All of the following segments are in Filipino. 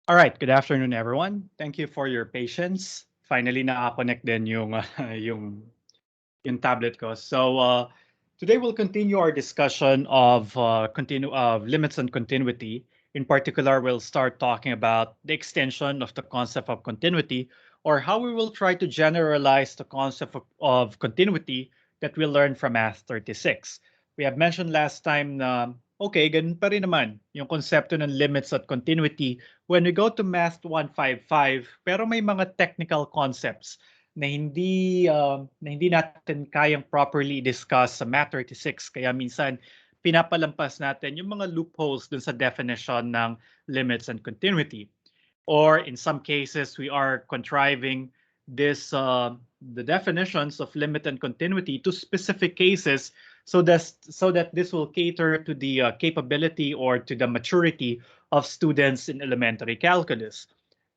All right, good afternoon everyone. Thank you for your patience. Finally naka-connect din yung yung tablet ko. Today we'll continue our discussion of limits and continuity. In particular, we'll start talking about the extension of the concept of continuity, or how we will try to generalize the concept of continuity that we learned from Math 36. We have mentioned last time na okay, ganun pa rin naman yung konsepto ng limits at continuity when we go to Math 155, pero may mga technical concepts na hindi natin kayang properly discuss sa Math 36, kaya minsan pinapalampas natin yung mga loopholes dun sa definition ng limits and continuity. Or in some cases, we are contriving the definitions of limit and continuity to specific cases, so that this will cater to the capability or to the maturity of students in elementary calculus.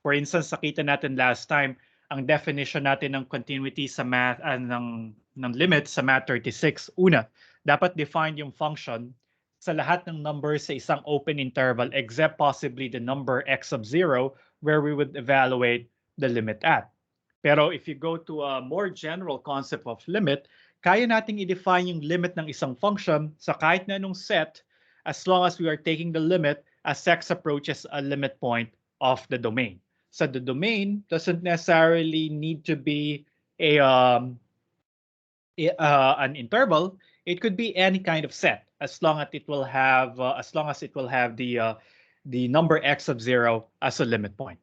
For instance, nakita natin last time ang definition natin ng continuity sa math ng limit sa Math 36. Una, dapat defined yung function sa lahat ng numbers sa isang open interval except possibly the number x of 0 where we would evaluate the limit at. Pero if you go to a more general concept of limit, kaya nating i-define yung limit ng isang function sa kahit na anong set as long as we are taking the limit as x approaches a limit point of the domain. So the domain doesn't necessarily need to be a an interval. It could be any kind of set as long as it will have the number x of 0 as a limit point.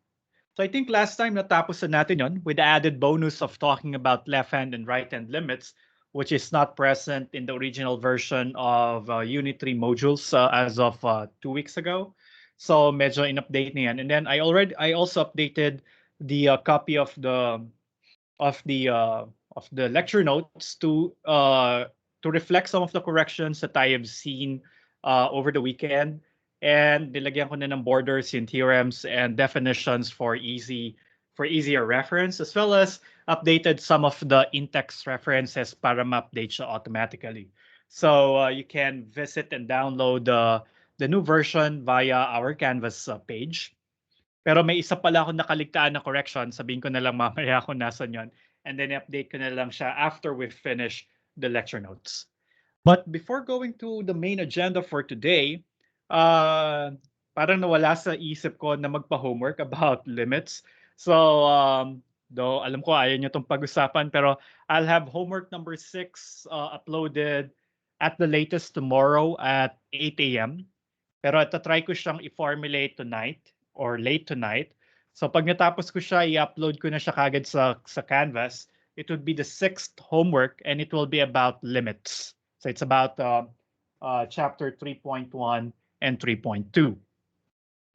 So I think last time natapos na natin yon with the added bonus of talking about left-hand and right-hand limits, which is not present in the original version of Unit 3 modules as of 2 weeks ago. So medyo in-update na yan. And then I also updated the copy of the uh, of the lecture notes to reflect some of the corrections that I have seen over the weekend, and nilagyan ko na ng borders in theorems and definitions for easier reference, as well as updated some of the in-text references para ma-update siya automatically. So you can visit and download the new version via our Canvas page. Pero may isa pala akong nakaligtaan na correction. Sabihin ko na lang mamaya kung nasan yon. And then update ko na lang siya after we finish the lecture notes. But before going to the main agenda for today, parang nawala sa isip ko na magpa-homework about limits. So, though alam ko ayaw nyo itong pag-usapan, pero I'll have homework number 6 uploaded at the latest tomorrow at 8 a.m. Pero try ko siyang i-formulate tonight or late tonight. So pag natapos ko siya, i-upload ko na siya kagad sa Canvas. It would be the 6th homework and it will be about limits. So it's about chapter 3.1 and 3.2.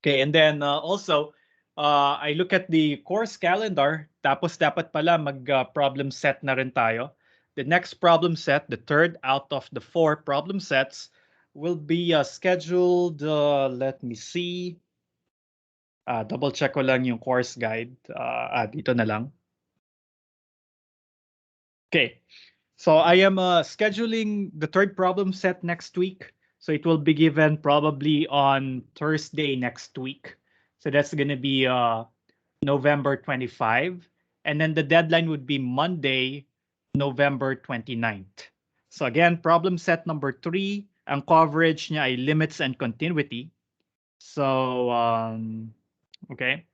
Okay, and then also, I look at the course calendar, tapos dapat pala mag-problem set na rin tayo. The next problem set, the third out of the 4 problem sets, will be scheduled, let me see, double check ko lang yung course guide. Dito na lang. Okay, so I am scheduling the third problem set next week. So it will be given probably on Thursday next week. So that's going to be November 25. And then the deadline would be Monday, November 29th. So again, problem set number 3, ang coverage niya ay limits and continuity. So, okay.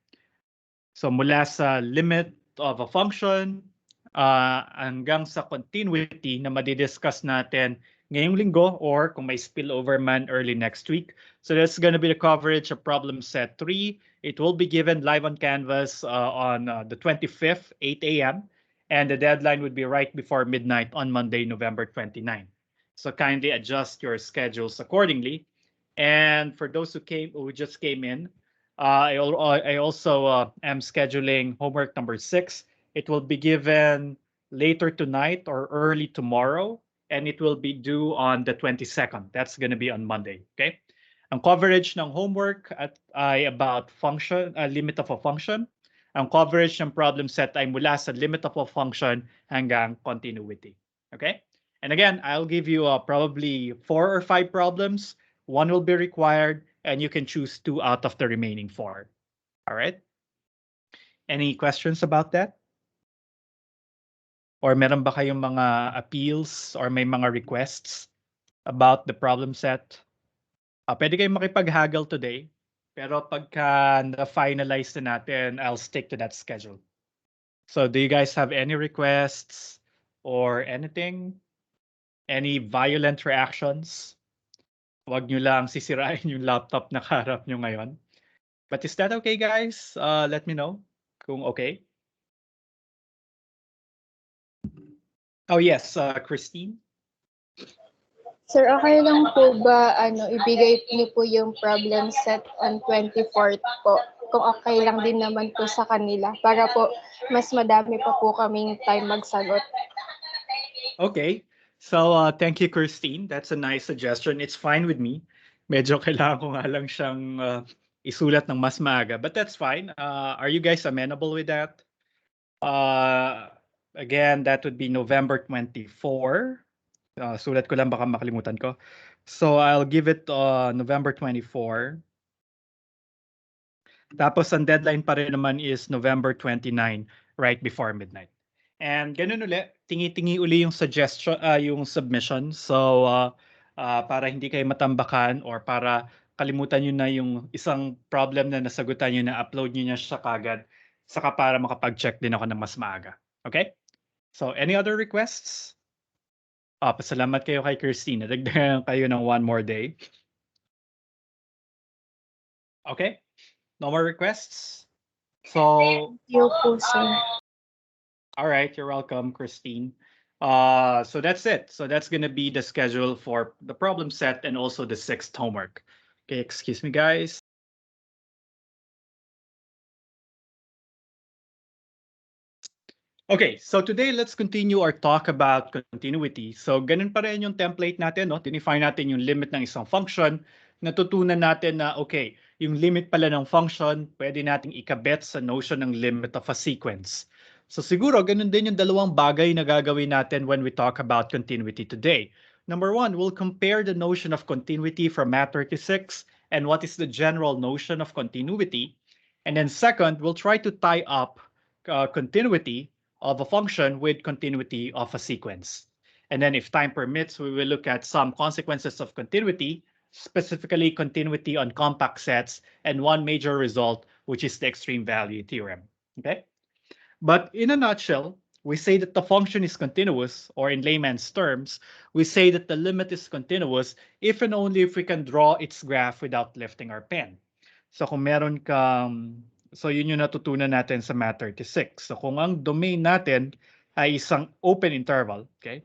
So mula sa limit of a function hanggang sa continuity na madidiscuss natin ngayong linggo or kung may spillover man early next week. So that's going to be the coverage of problem set 3. It will be given live on Canvas on the 25th, 8 a.m. And the deadline would be right before midnight on Monday, November 29th. So kindly adjust your schedules accordingly. And for those who just came in, I also am scheduling homework number 6. It will be given later tonight or early tomorrow, and it will be due on the 22nd. That's going to be on Monday. Okay. Ang coverage ng homework ay about function, limit of a function. Ang coverage ng problem set ay mula sa limit of a function hanggang continuity. Okay. And again, I'll give you probably 4 or 5 problems. One will be required, and you can choose 2 out of the remaining 4. All right. Any questions about that? Or meron ba kayong mga appeals or may mga requests about the problem set? Pwede kayong makipag-haggle today. Pero pagka na-finalize na natin, I'll stick to that schedule. So do you guys have any requests or anything? Any violent reactions? Huwag nyo lang sisirain yung laptop na kaharap nyo ngayon. But is that okay, guys? Let me know kung okay. Oh, yes, Christine. Sir, okay lang po ba ibigay niyo po yung problem set on 24th po? Kung okay lang din naman po sa kanila para po mas madami pa po kaming time magsagot. Okay. So, thank you, Christine. That's a nice suggestion. It's fine with me. Medyo kailangan ko nga lang siyang isulat ng mas maaga. But that's fine. Are you guys amenable with that? Again, that would be November 24. Sulat ko lang, baka makalimutan ko. So, I'll give it November 24. Tapos, ang deadline pa rin naman is November 29, right before midnight. And ganun uli, tingi-tingi uli yung suggestion, yung submission. So, para hindi kayo matambakan or para kalimutan nyo na yung isang problem na nasagutan nyo na upload nyo na siya kagad, saka para makapag-check din ako ng mas maaga. Okay? So, any other requests? Pasalamat kayo kay Christine. Dagdagan kayo ng one more day. Okay? No more requests? So, Yo po, sir. all right, you're welcome, Christine. So that's it. So that's going to be the schedule for the problem set and also the sixth homework. Okay, excuse me, guys. Okay, so today let's continue our talk about continuity. So ganun pa rin yung template natin, no? Tinifine natin yung limit ng isang function. Natutunan natin na, okay, yung limit pala ng function, pwede nating ikabit sa notion ng limit of a sequence. So siguro, ganun din yung dalawang bagay na gagawin natin when we talk about continuity today. Number one, we'll compare the notion of continuity from Math 36 and what is the general notion of continuity. And then second, we'll try to tie up continuity of a function with continuity of a sequence. And then if time permits, we will look at some consequences of continuity, specifically continuity on compact sets, and one major result, which is the extreme value theorem. Okay? But in a nutshell, we say that the function is continuous, or in layman's terms, we say that the limit is continuous if and only if we can draw its graph without lifting our pen. So kung meron kang, so yun yung natutunan natin sa Math 36. So kung ang domain natin ay isang open interval, okay?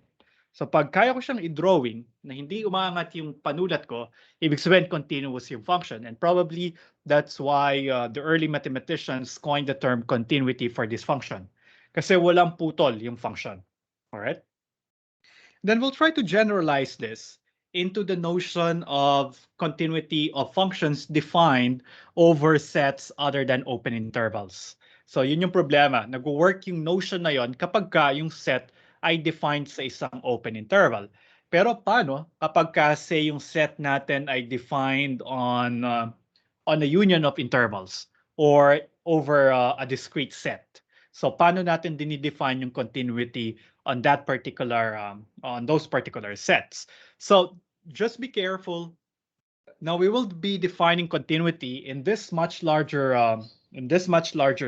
So pag kaya ko siyang i-drawing na hindi umaangat yung panulat ko, ibig sabihin continuous yung function. And probably that's why the early mathematicians coined the term continuity for this function. Kasi walang putol yung function. All right? Then we'll try to generalize this into the notion of continuity of functions defined over sets other than open intervals. So yun yung problema. Nag-work yung notion na yon kapag ka yung set ay defined sa isang open interval. Pero paano kapag kasi yung set natin ay defined on a union of intervals or over a discrete set? So paano natin dinidefine yung continuity on that particular on those particular sets? So just be careful. Now we will be defining continuity in this much larger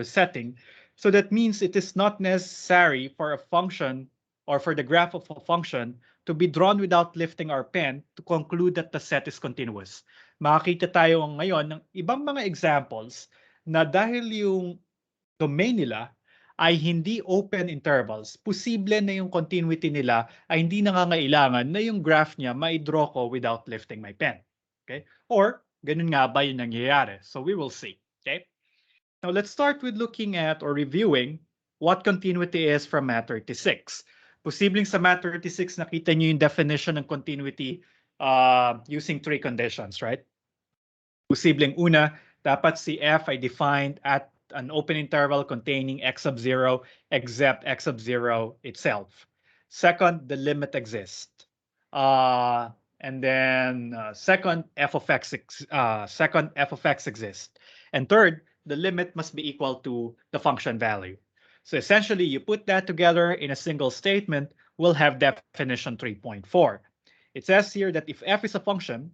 setting. So that means it is not necessary for a function or for the graph of a function to be drawn without lifting our pen to conclude that the set is continuous. Makakita tayo ngayon ng ibang mga examples na dahil yung domain nila ay hindi open intervals, posible na yung continuity nila ay hindi nangangailangan na yung graph niya ma-draw ko without lifting my pen. Okay? Or, ganun nga ba yung nangyayari? So we will see. Okay? Now let's start with looking at or reviewing what continuity is from Math 36. Posibleng sa Math 36, nakita niyo yung definition ng continuity using three conditions, right? Posibleng una, dapat si f ay defined at an open interval containing x sub 0 except x sub 0 itself. Second, the limit exists. And then second, f of x exists. And third, the limit must be equal to the function value. So essentially, you put that together in a single statement, we'll have definition 3.4. It says here that if f is a function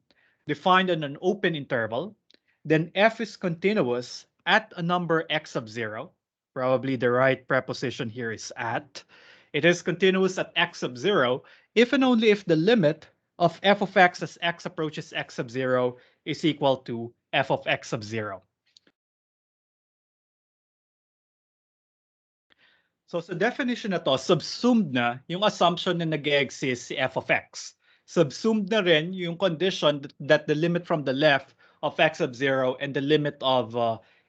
defined in an open interval, then f is continuous at a number x of 0. Probably the right preposition here is at. It is continuous at x of 0 if and only if the limit of f of x as x approaches x of 0 is equal to f of x of 0. So sa definition na to, subsumed na yung assumption na nag-exist si f of x. Subsumed na rin yung condition that the limit from the left of x of 0 and the limit of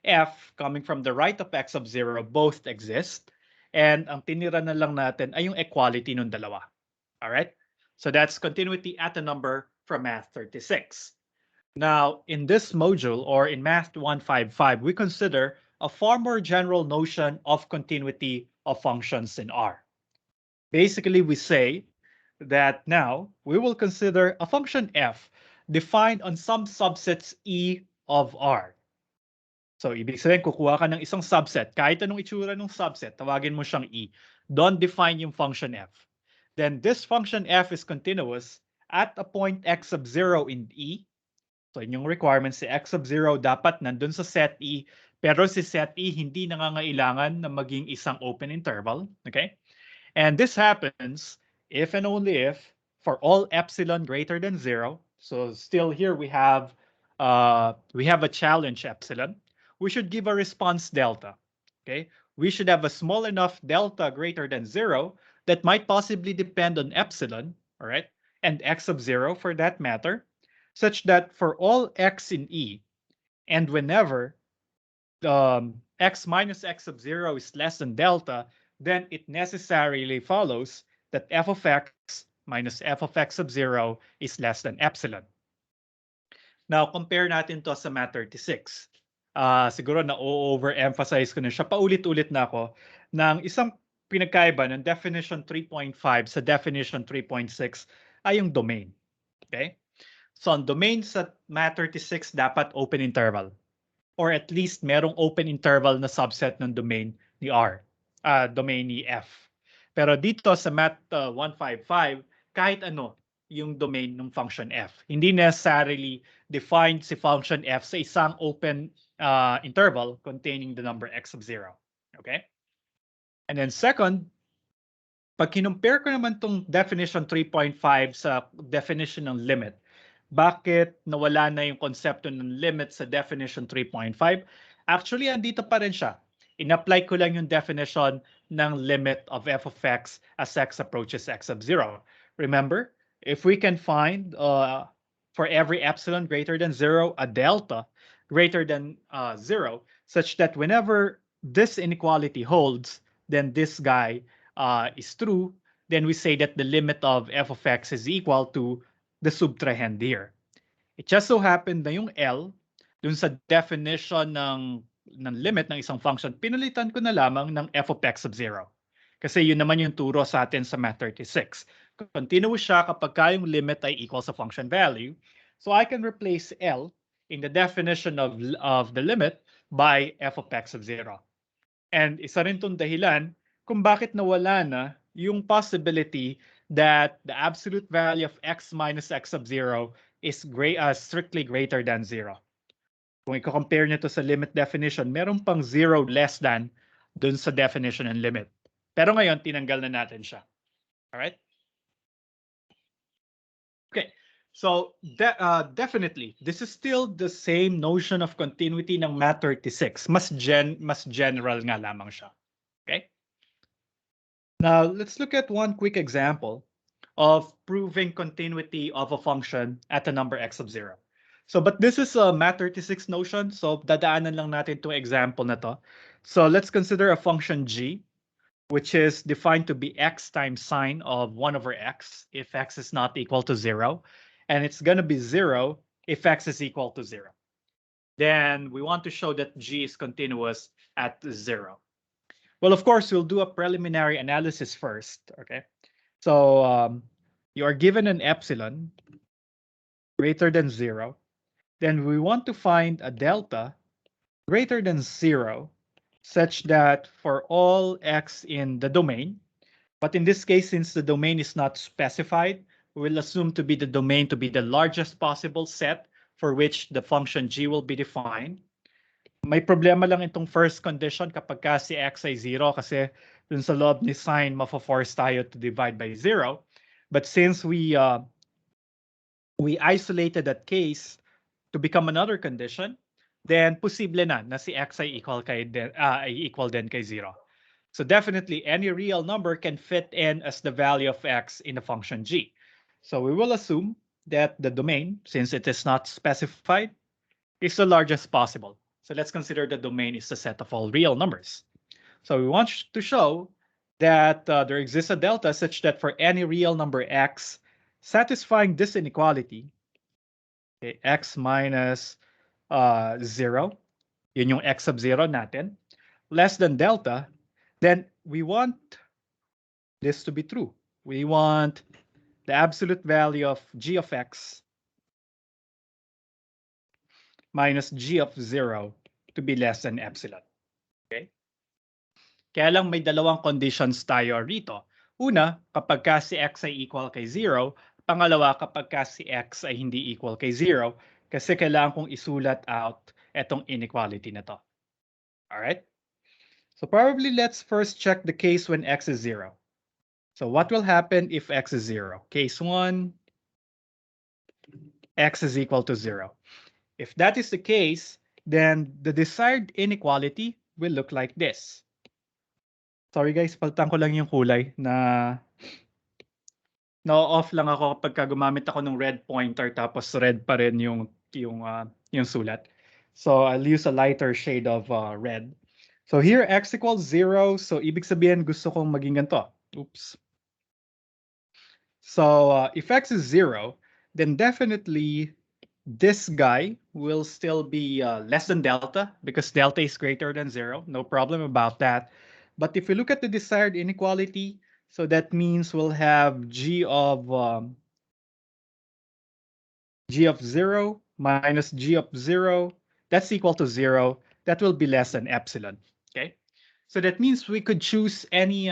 f coming from the right of x of 0 both exist. And ang tinira na lang natin ay yung equality ng dalawa. All right? So that's continuity at a number from Math 36. Now, in this module, or in Math 155, we consider a far more general notion of continuity of functions in R. Basically, we say that now we will consider a function f defined on some subsets E of R. So, ibig sabihin, kukuha ka ng isang subset. Kahit anong itsura ng subset, tawagin mo siyang E. Don't define yung function f. Then this function f is continuous at a point x of 0 in E. So inyong requirements, si x of 0 dapat nandun sa set E, pero si set E hindi nangangailangan na maging isang open interval. Okay? And this happens if and only if for all epsilon greater than 0. So still here we have a challenge epsilon. We should give a response delta. Okay? We should have a small enough delta greater than 0 that might possibly depend on epsilon, all right? And x of 0 for that matter, such that for all x in E, and whenever x minus x of 0 is less than delta, then it necessarily follows that f of x minus f of x of 0 is less than epsilon. Now, compare natin to sa Math 36. Siguro na overemphasize ko na siya. Paulit-ulit na ako ng isang pinagkaiba ng definition 3.5 sa definition 3.6 ay yung domain. Okay? So, ang domain sa Math 36 dapat open interval. Or at least merong open interval na subset ng domain ni R. Domain ni F. Pero dito sa Math 155, kahit ano yung domain ng function f. Hindi necessarily defined si function f sa isang open interval containing the number x of 0. Okay? And then second, pag kinumpare ko naman tong definition 3.5 sa definition ng limit, bakit nawala na yung konsepto ng limit sa definition 3.5? Actually, andito pa rin siya. In-apply ko lang yung definition ng limit of f of x as x approaches x of 0. Remember, if we can find for every epsilon greater than 0, a delta greater than 0, such that whenever this inequality holds, then this guy is true, then we say that the limit of f of x is equal to the subtrahend here. It just so happened na yung L, dun sa definition ng limit ng isang function, pinalitan ko na lamang ng f of x of 0. Kasi yun naman yung turo sa atin sa Math 36. Continuous siya kapag yung limit ay equal sa function value. So I can replace L in the definition of the limit by f of x of 0. And isa rin itong dahilan kung bakit nawala na yung possibility that the absolute value of x minus x of 0 is strictly greater than 0. Kung i-compare nyo to sa limit definition, meron pang 0 less than dun sa definition ng limit. Pero ngayon, tinanggal na natin siya. Alright? Okay. So, definitely, this is still the same notion of continuity ng Math 36. Mas general nga lamang siya. Okay? Now, let's look at one quick example of proving continuity of a function at a number x of 0. So, but this is a Math 36 notion, so dadaanan lang natin itong example na to. So, let's consider a function g, which is defined to be x times sine of 1 over x if x is not equal to 0. And it's going to be 0 if x is equal to 0. Then we want to show that g is continuous at 0. Well, of course, we'll do a preliminary analysis first, okay? So you are given an epsilon greater than 0. Then we want to find a delta greater than 0 such that for all x in the domain, but in this case, since the domain is not specified, we will assume to be the domain to be the largest possible set for which the function g will be defined. May problema lang itong first condition kapag ka si x ay 0 kasi dun sa loob ni sign, mafo-force tayo to divide by 0. But since we isolated that case to become another condition, then posible na si x ay equal din kay 0. So definitely any real number can fit in as the value of x in the function g. So we will assume that the domain, since it is not specified, is the largest possible. So let's consider the domain is the set of all real numbers. So we want to show that there exists a delta such that for any real number x satisfying this inequality, okay, x minus 0, yun yung x sub 0 natin, less than delta, then we want this to be true. We want the absolute value of g of x minus g of 0 to be less than epsilon. Okay? Kaya lang may dalawang conditions tayo rito. Una, kapag ka si x ay equal kay 0. Pangalawa, kapag ka si x ay hindi equal kay 0. Kasi kailangan kong isulat out etong inequality na to. Alright? So probably let's first check the case when x is 0. So what will happen if x is 0? Case 1, x is equal to 0. If that is the case, then the desired inequality will look like this. Sorry guys, palitan ko lang yung kulay na off lang ako kapag gumamit ako ng red pointer tapos red pa rin yung sulat. So I'll use a lighter shade of red. So here x equals 0, so ibig sabihin gusto kong maging ganito. Oops. So if x is 0, then definitely this guy will still be less than delta because delta is greater than 0. No problem about that. But if we look at the desired inequality, so that means we'll have g of 0 minus g of 0. That's equal to 0. That will be less than epsilon. Okay, so that means we could choose any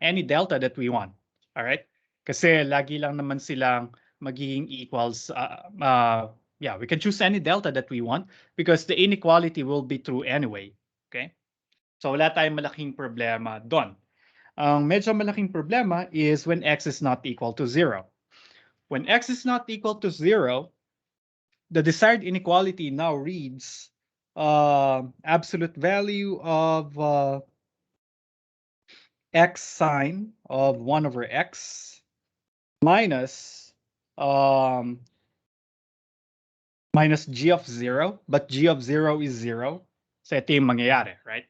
any delta that we want. All right, kasi lagi lang naman silang magiging equals. Yeah, we can choose any delta that we want because the inequality will be true anyway. Okay, so wala tayong malaking problema doon. Ang medyo malaking problema is when x is not equal to 0. When x is not equal to 0, the desired inequality now reads absolute value of x sine of 1 over x minus minus g of 0, but g of 0 is 0. So ito yung mangyayari, right?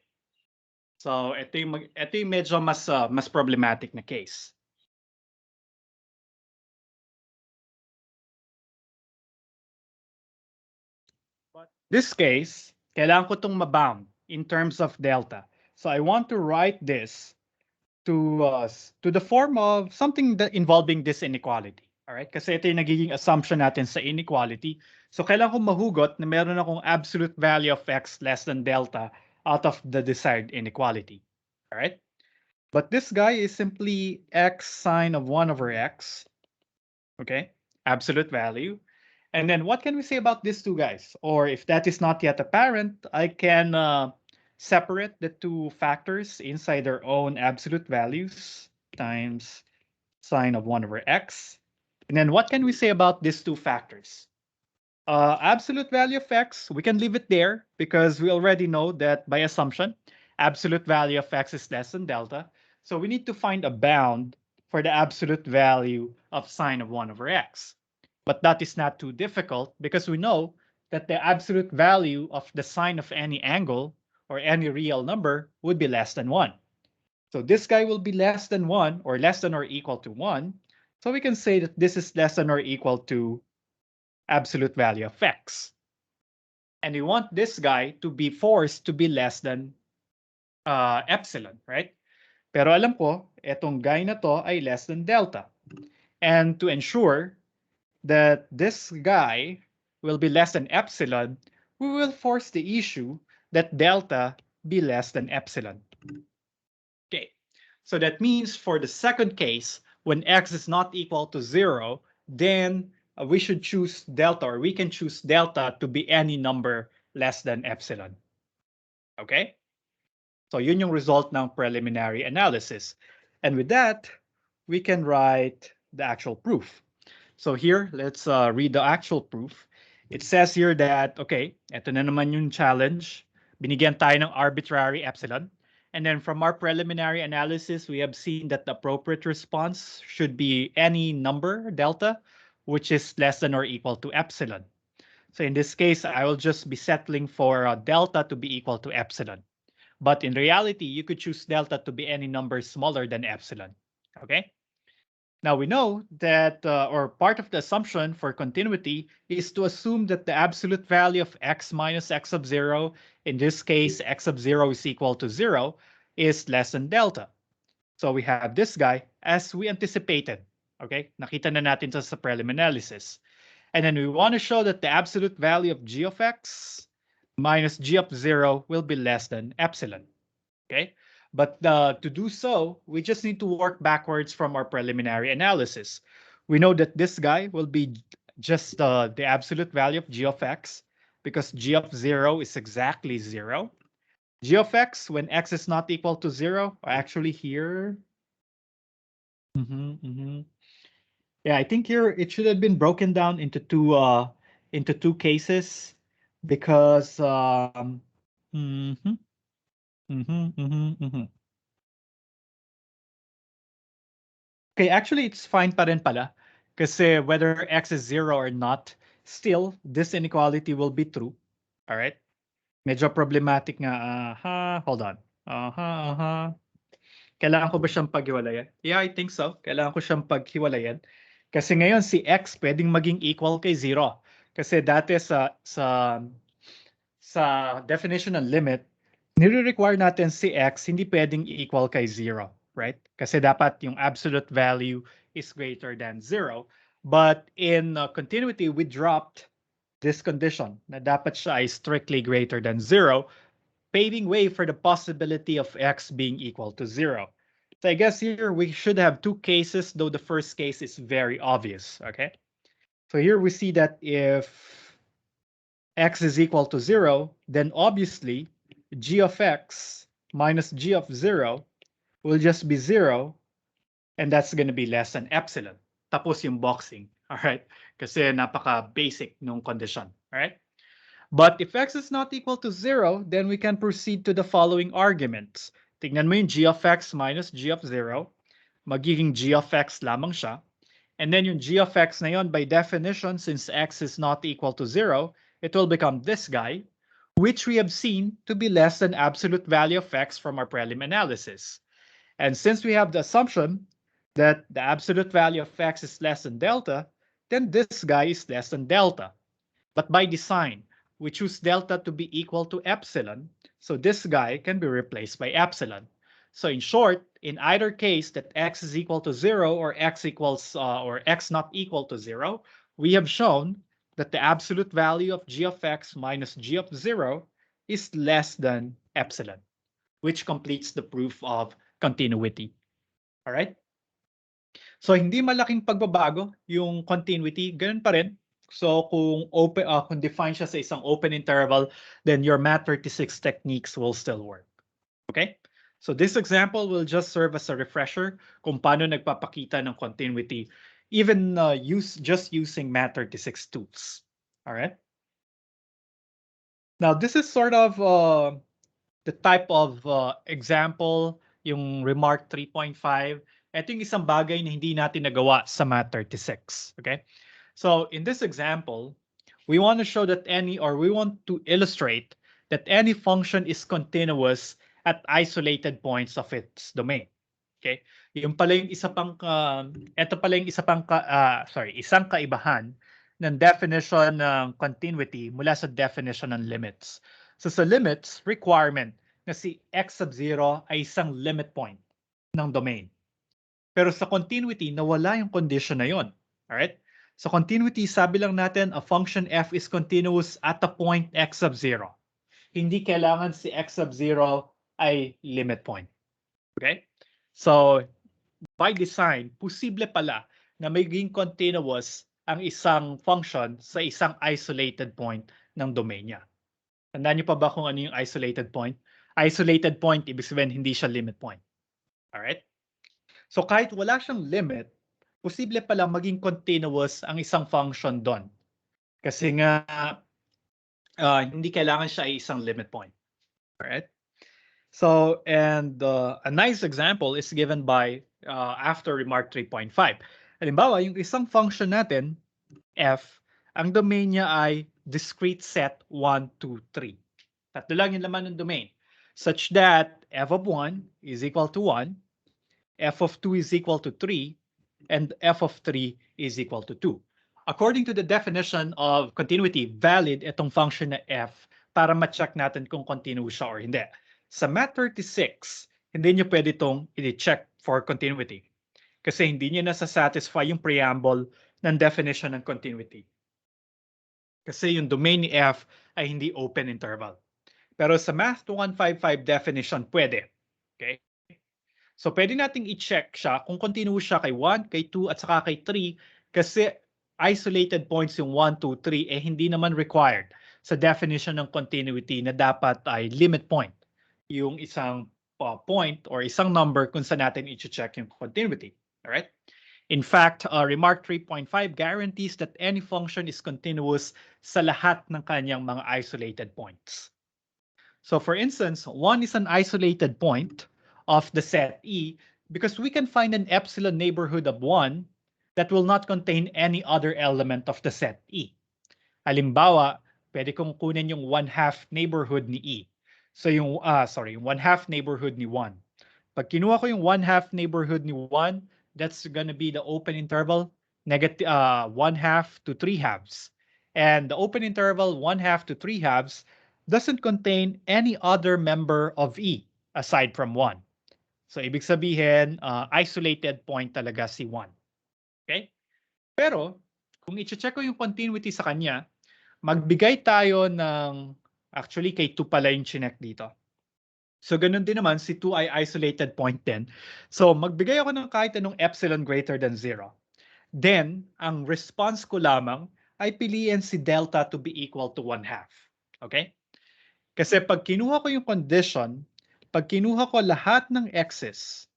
So ito yung medyo mas problematic na case. But this case, kailangan ko itong mabound in terms of delta. So I want to write this to the form of something that involving this inequality. All right? Kasi ito yung nagiging assumption natin sa inequality. So kailangan kong mahugot na meron akong absolute value of x less than delta out of the desired inequality. All right? But this guy is simply x sine of 1 over x. Okay? Absolute value. And then what can we say about these two guys? Or if that is not yet apparent, I can separate the two factors inside their own absolute values times sine of 1 over x. And then what can we say about these two factors? Absolute value of x, we can leave it there because we already know that by assumption, absolute value of x is less than delta. So we need to find a bound for the absolute value of sine of 1 over x. But that is not too difficult because we know that the absolute value of the sine of any angle or any real number would be less than 1. So this guy will be less than 1 or less than or equal to 1. So we can say that this is less than or equal to absolute value of x. And we want this guy to be forced to be less than epsilon, right? Pero alam ko, etong guy na to ay less than delta. And to ensure that this guy will be less than epsilon, we will force the issue that delta be less than epsilon. Okay, so that means for the second case, when x is not equal to 0, then we should choose delta, or we can choose delta to be any number less than epsilon. Okay? So yun yung result ng preliminary analysis. And with that, we can write the actual proof. So here, let's read the actual proof. It says here that, okay, ito na naman yung challenge. Binigyan tayo ng arbitrary epsilon. And then from our preliminary analysis, we have seen that the appropriate response should be any number, delta, which is less than or equal to epsilon. So in this case, I will just be settling for delta to be equal to epsilon. But in reality, you could choose delta to be any number smaller than epsilon. Okay? Now we know that, or part of the assumption for continuity is to assume that the absolute value of x minus x of 0, in this case, x of 0 is equal to 0, is less than delta. So we have this guy as we anticipated. Okay? Nakita na natin sa prelim analysis. And then we want to show that the absolute value of g of x minus g of 0 will be less than epsilon. Okay? But to do so, we just need to work backwards from our preliminary analysis. We know that this guy will be just the absolute value of g of x, because g of 0 is exactly 0. G of x, when x is not equal to 0, actually here. Yeah, I think here it should have been broken down into two cases, because Okay, actually it's fine pa rin pala, kasi whether x is 0 or not, still this inequality will be true. All right? Medyo problematic nga. Hold on. Kailangan ko ba siyang paghiwalayan? Yeah, I think so. Kailangan ko siyang paghiwalayan. Kasi ngayon si x pwedeng maging equal kay 0. Kasi dati sa definition ng limit, nire-require natin si x hindi pwedeng equal kay 0, right? Kasi dapat yung absolute value is greater than 0. But in continuity, we dropped this condition na dapat siya ay strictly greater than 0, paving way for the possibility of x being equal to 0. So I guess here we should have two cases, though the first case is very obvious, okay? So here we see that if x is equal to 0, then obviously g of x minus g of 0 will just be 0, and that's going to be less than epsilon. Tapos yung boxing, all right? Kasi napaka-basic nung condition, all right? But if x is not equal to 0, then we can proceed to the following arguments. Tingnan mo yung g of x minus g of 0. Magiging g of x lamang siya. And then yung g of x na yun, by definition, since x is not equal to 0, it will become this guy, which we have seen to be less than absolute value of x from our prelim analysis. And since we have the assumption that the absolute value of x is less than delta, then this guy is less than delta. But by design, we choose delta to be equal to epsilon, so this guy can be replaced by epsilon. So in short, in either case that x is equal to 0 or x not equal to 0, we have shown that the absolute value of g of x minus g of 0 is less than epsilon, which completes the proof of continuity. All right? So hindi malaking pagbabago yung continuity, ganun pa rin. So kung define siya sa isang open interval, then your Math36 techniques will still work. Okay? So this example will just serve as a refresher kung paano nagpapakita ng continuity, even just using Math36 tools. All right? Now this is sort of the type of example, yung remark 3.5. Ito yung isang bagay na hindi natin nagawa sa Math36. Okay? So in this example, we want to show that we want to illustrate that any function is continuous at isolated points of its domain. Okay? Yung pala yung ito pala yung isang kaibahan ng definition ng continuity mula sa definition ng limits. So sa limits, requirement na si x sub 0 ay isang limit point ng domain. Pero sa continuity, nawala yung condition na yon. Alright? So continuity, sabi lang natin, a function f is continuous at the point x sub 0. Hindi kailangan si x sub 0 ay limit point. Okay? So, by design, posible pala na maging continuous ang isang function sa isang isolated point ng domain niya. Tandaan niyo pa ba kung ano yung isolated point? Isolated point, ibig sabihin hindi siya limit point. Alright? So kahit wala siyang limit, posible pala maging continuous ang isang function doon. Kasi nga, hindi kailangan siya ay isang limit point. Alright? So, and a nice example is given by after remark 3.5. Halimbawa, yung isang function natin, f, ang domain niya ay discrete set 1, 2, 3. Tatlo lang yung laman ng domain. Such that f of 1 is equal to 1, f of 2 is equal to 3, and f of 3 is equal to 2. According to the definition of continuity, valid itong function na f para ma-check natin kung continuous siya or hindi. Sa Math 36, hindi nyo pwede itong i-check for continuity kasi hindi nyo nasa-satisfy yung preamble ng definition ng continuity. Kasi yung domain ni f ay hindi open interval. Pero sa Math 2155 definition, pwede. Okay? So pwede nating i-check siya kung continuous siya kay 1, kay 2, at saka kay 3 kasi isolated points yung 1, 2, 3 eh hindi naman required sa definition ng continuity na dapat ay limit point yung isang point or isang number kung saan natin i-check yung continuity. Alright? In fact, remark 3.5 guarantees that any function is continuous sa lahat ng kanyang mga isolated points. So for instance, 1 is an isolated point of the set E because we can find an epsilon neighborhood of 1 that will not contain any other element of the set E. Halimbawa, pwede kong kunin yung 1/2 neighborhood ni E. So yung, 1/2 neighborhood ni 1. Pag kinuha ko yung 1/2 neighborhood ni 1, that's gonna be the open interval, negative 1/2 to 3/2. And the open interval 1/2 to 3/2 doesn't contain any other member of E aside from 1. So ibig sabihin, isolated point talaga si 1. Okay? Pero kung i-check ko yung continuity sa kanya, magbigay tayo ng, actually kay 2 pala yung chinek dito. So ganun din naman, si 2 ay isolated point din. So magbigay ako ng kahit anong epsilon greater than 0. Then, ang response ko lamang ay piliin si delta to be equal to 1/2. Okay? Kasi pag kinuha ko yung condition, pag kinuha ko lahat ng x's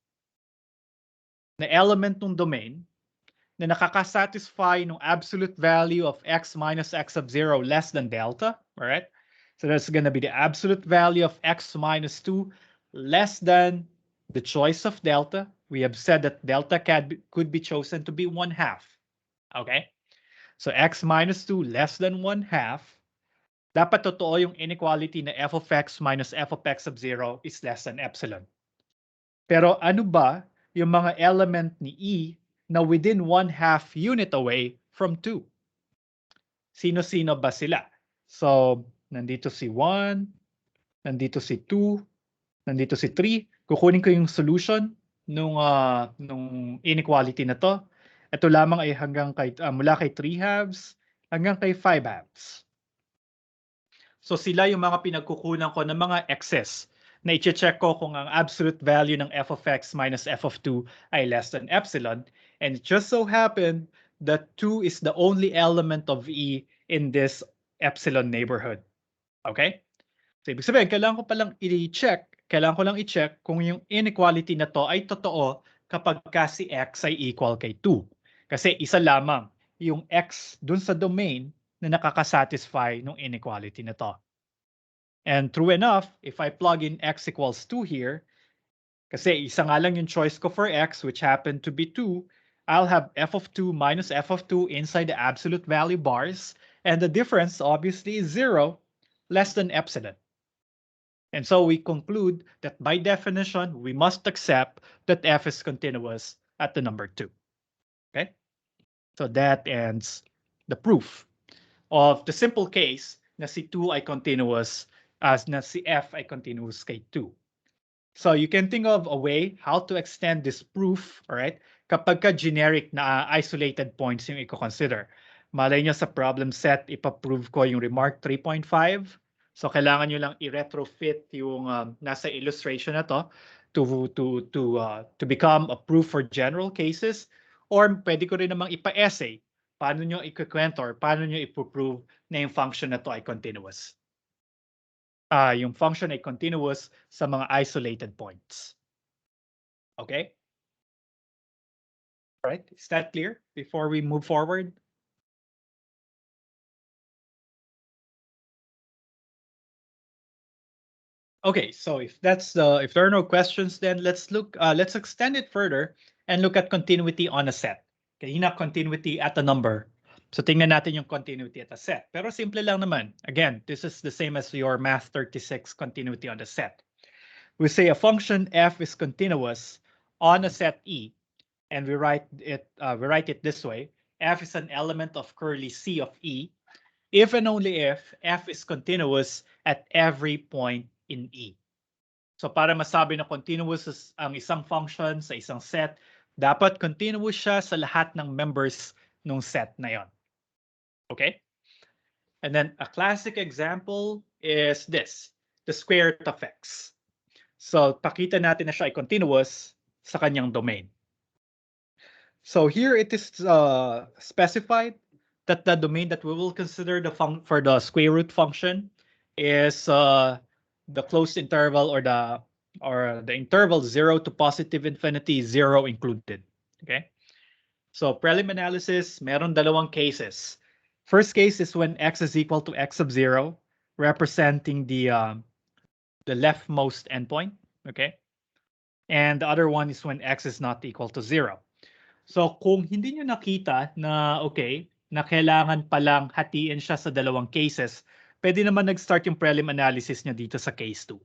na element ng domain na nakakasatisfy ng absolute value of x minus x of 0 less than delta, alright? So that's going to be the absolute value of x minus 2 less than the choice of delta. We have said that delta could be chosen to be 1/2. Okay? So x minus 2 less than 1/2. Dapat totoo yung inequality na f of x minus f of x of 0 is less than epsilon. Pero ano ba yung mga element ni E na within 1/2 unit away from 2? Sino-sino ba sila? So, nandito si 1, nandito si 2, nandito si 3. Kukunin ko yung solution nung inequality na to. Ito lamang ay hanggang kay, mula kay 3/2 hanggang kay 5/2. So sila yung mga pinagkukunan ko ng mga x's na i-check ko kung ang absolute value ng f of x minus f of 2 ay less than epsilon. And it just so happened that 2 is the only element of E in this epsilon neighborhood. Okay? So ibig sabihin, kailangan ko lang i-check kung yung inequality na to ay totoo kapag si x ay equal kay 2. Kasi isa lamang yung x dun sa domain na nakakasatisfy ng inequality na to. And true enough, if I plug in x equals 2 here, kasi isa nga lang yung choice ko for x, which happened to be 2, I'll have f of 2 minus f of 2 inside the absolute value bars, and the difference obviously is 0, less than epsilon. And so we conclude that by definition, we must accept that f is continuous at the number 2. Okay? So that ends the proof of the simple case na si 2 ay continuous as na si f ay continuous kay 2. So you can think of a way how to extend this proof, all right? kapag ka generic na isolated points yung i-consider. Malay nyo sa problem set, ipaprove ko yung remark 3.5. So kailangan nyo lang i-retrofit yung nasa illustration na to to become a proof for general cases, or pwede ko rin namang ipa-essay paano nyo i-kwento or paano nyo i-prove na yung function na to ay continuous. Yung function ay continuous sa mga isolated points. Okay? All right, is that clear before we move forward? Okay, so if there are no questions, then let's extend it further and look at continuity on a set. Kanina continuity at a number. So tingnan natin yung continuity at a set. Pero simple lang naman. Again, this is the same as your Math 36 continuity on a set. We say a function f is continuous on a set E, and we write it this way: f is an element of curly C of E if and only if f is continuous at every point in E. So para masabi na continuous ang isang function sa isang set, dapat continuous siya sa lahat ng members ng set na yon. Okay? And then a classic example is this, the square root of x. So pakita natin na siya ay continuous sa kanyang domain. So here it is specified that the domain that we will consider for the square root function is the closed interval or the interval 0 to positive infinity, 0 included. Okay. So prelim analysis, meron dalawang cases. First case is when x is equal to x of 0, representing the leftmost endpoint. Okay. And the other one is when x is not equal to 0. So kung hindi nyo nakita na okay, na kailangan palang hatiin siya sa dalawang cases, pwede naman nag-start yung prelim analysis nyo dito sa case 2.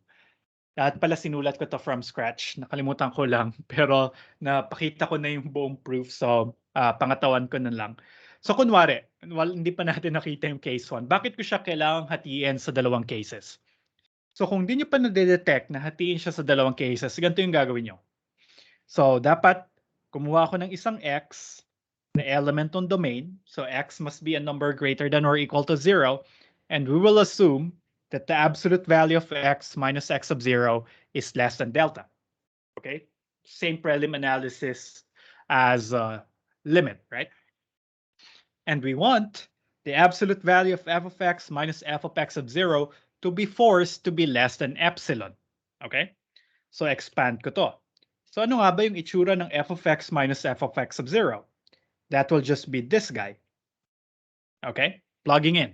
Lahat pala sinulat ko to from scratch. Nakalimutan ko lang. Pero napakita ko na yung buong proof. So pangatawan ko na lang. So kunwari, hindi pa natin nakita yung case 1. Bakit ko siya kailangang hatiin sa dalawang cases? So kung hindi nyo pa na-detect na hatiin siya sa dalawang cases, ganito yung gagawin nyo. So dapat kumuha ako ng isang x na element on domain. So x must be a number greater than or equal to 0. And we will assume that the absolute value of x minus x of 0 is less than delta. Okay? Same prelim analysis as limit, right? And we want the absolute value of f of x minus f of x of 0 to be forced to be less than epsilon. Okay? So expand ko to. So ano nga ba yung itsura ng f of x minus f of x of 0? That will just be this guy. Okay? Plugging in.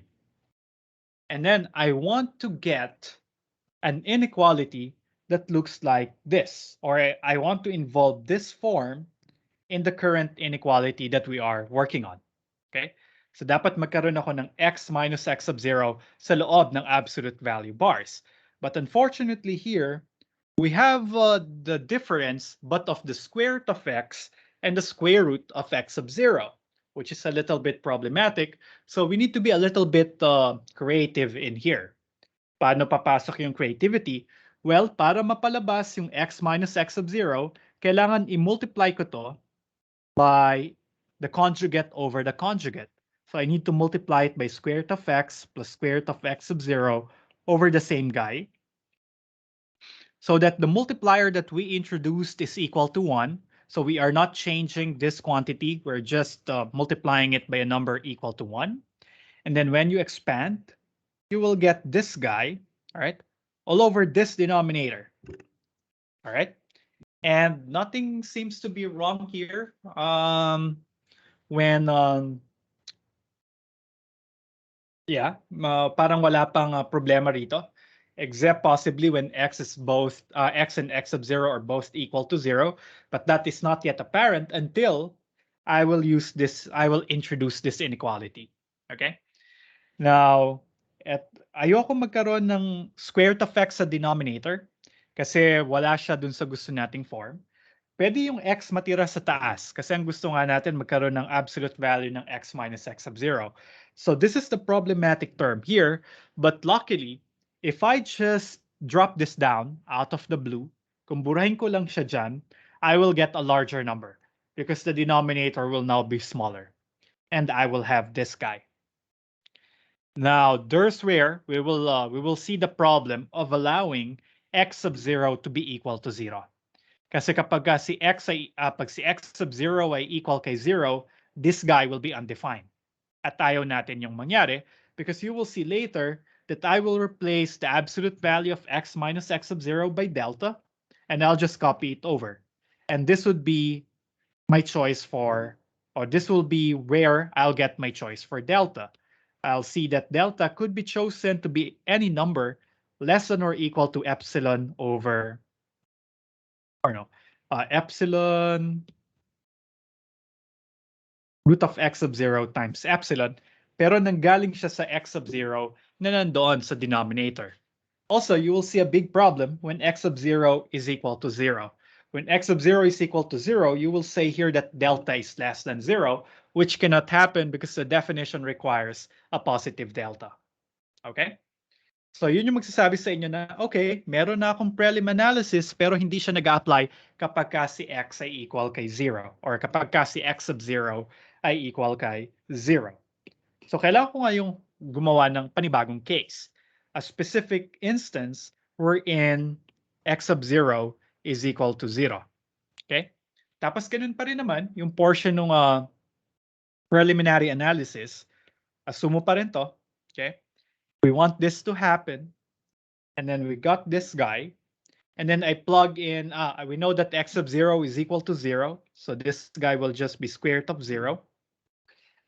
And then I want to get an inequality that looks like this, or I want to involve this form in the current inequality that we are working on. Okay? So dapat magkaroon ako ng x minus x of 0 sa loob ng absolute value bars. But unfortunately here, we have the difference but of the square root of x and the square root of x of 0, which is a little bit problematic. So we need to be a little bit creative in here. Paano papasok yung creativity? Well, para mapalabas yung x minus x of 0, kailangan i-multiply ko to by the conjugate over the conjugate. So I need to multiply it by square root of x plus square root of x of 0 over the same guy, so that the multiplier that we introduced is equal to 1. So we are not changing this quantity. We're just multiplying it by a number equal to 1. And then when you expand, you will get this guy, all right, all over this denominator. All right. And nothing seems to be wrong here when parang wala pang problema rito, except possibly when x is both x and x of 0 are both equal to 0, but that is not yet apparent until I will introduce this inequality. Okay? Now, ayoko magkaroon ng square root of x sa denominator kasi wala siya dun sa gusto nating form. Pwede yung x matira sa taas kasi ang gusto nga natin magkaroon ng absolute value ng x minus x of 0. So this is the problematic term here, but luckily, if I just drop this down out of the blue, kung burahin ko lang siya dyan, I will get a larger number. because the denominator will now be smaller. And I will have this guy. Now, there's where we will see the problem of allowing x sub 0 to be equal to 0. Kasi kapag pag si x sub 0 ay equal kay 0, this guy will be undefined. At ayaw natin yung mangyari because you will see later that I will replace the absolute value of x minus x sub 0 by delta, and I'll just copy it over. And this would be my choice for, or this will be where I'll get my choice for delta. I'll see that delta could be chosen to be any number less than or equal to epsilon over, or no, epsilon root of x sub 0 times epsilon, pero nanggaling siya sa x sub 0 na nandoon sa denominator. Also, you will see a big problem when x sub 0 is equal to 0. When x sub 0 is equal to 0, you will say here that delta is less than 0, which cannot happen because the definition requires a positive delta. Okay? So yun yung magsasabi sa inyo na, okay, meron na akong prelim analysis pero hindi siya nag-apply kapag ka si x ay equal kay 0 or kapag ka si x sub 0 ay equal kay 0. So kailangan ko ngayong gumawa ng panibagong case. A specific instance wherein x sub 0 is equal to 0. Okay? Tapos ganun pa rin naman yung portion ng preliminary analysis. Assume mo pa rin to. Okay? We want this to happen. And then we got this guy. And then I plug in, we know that x sub 0 is equal to 0. So this guy will just be square root of 0.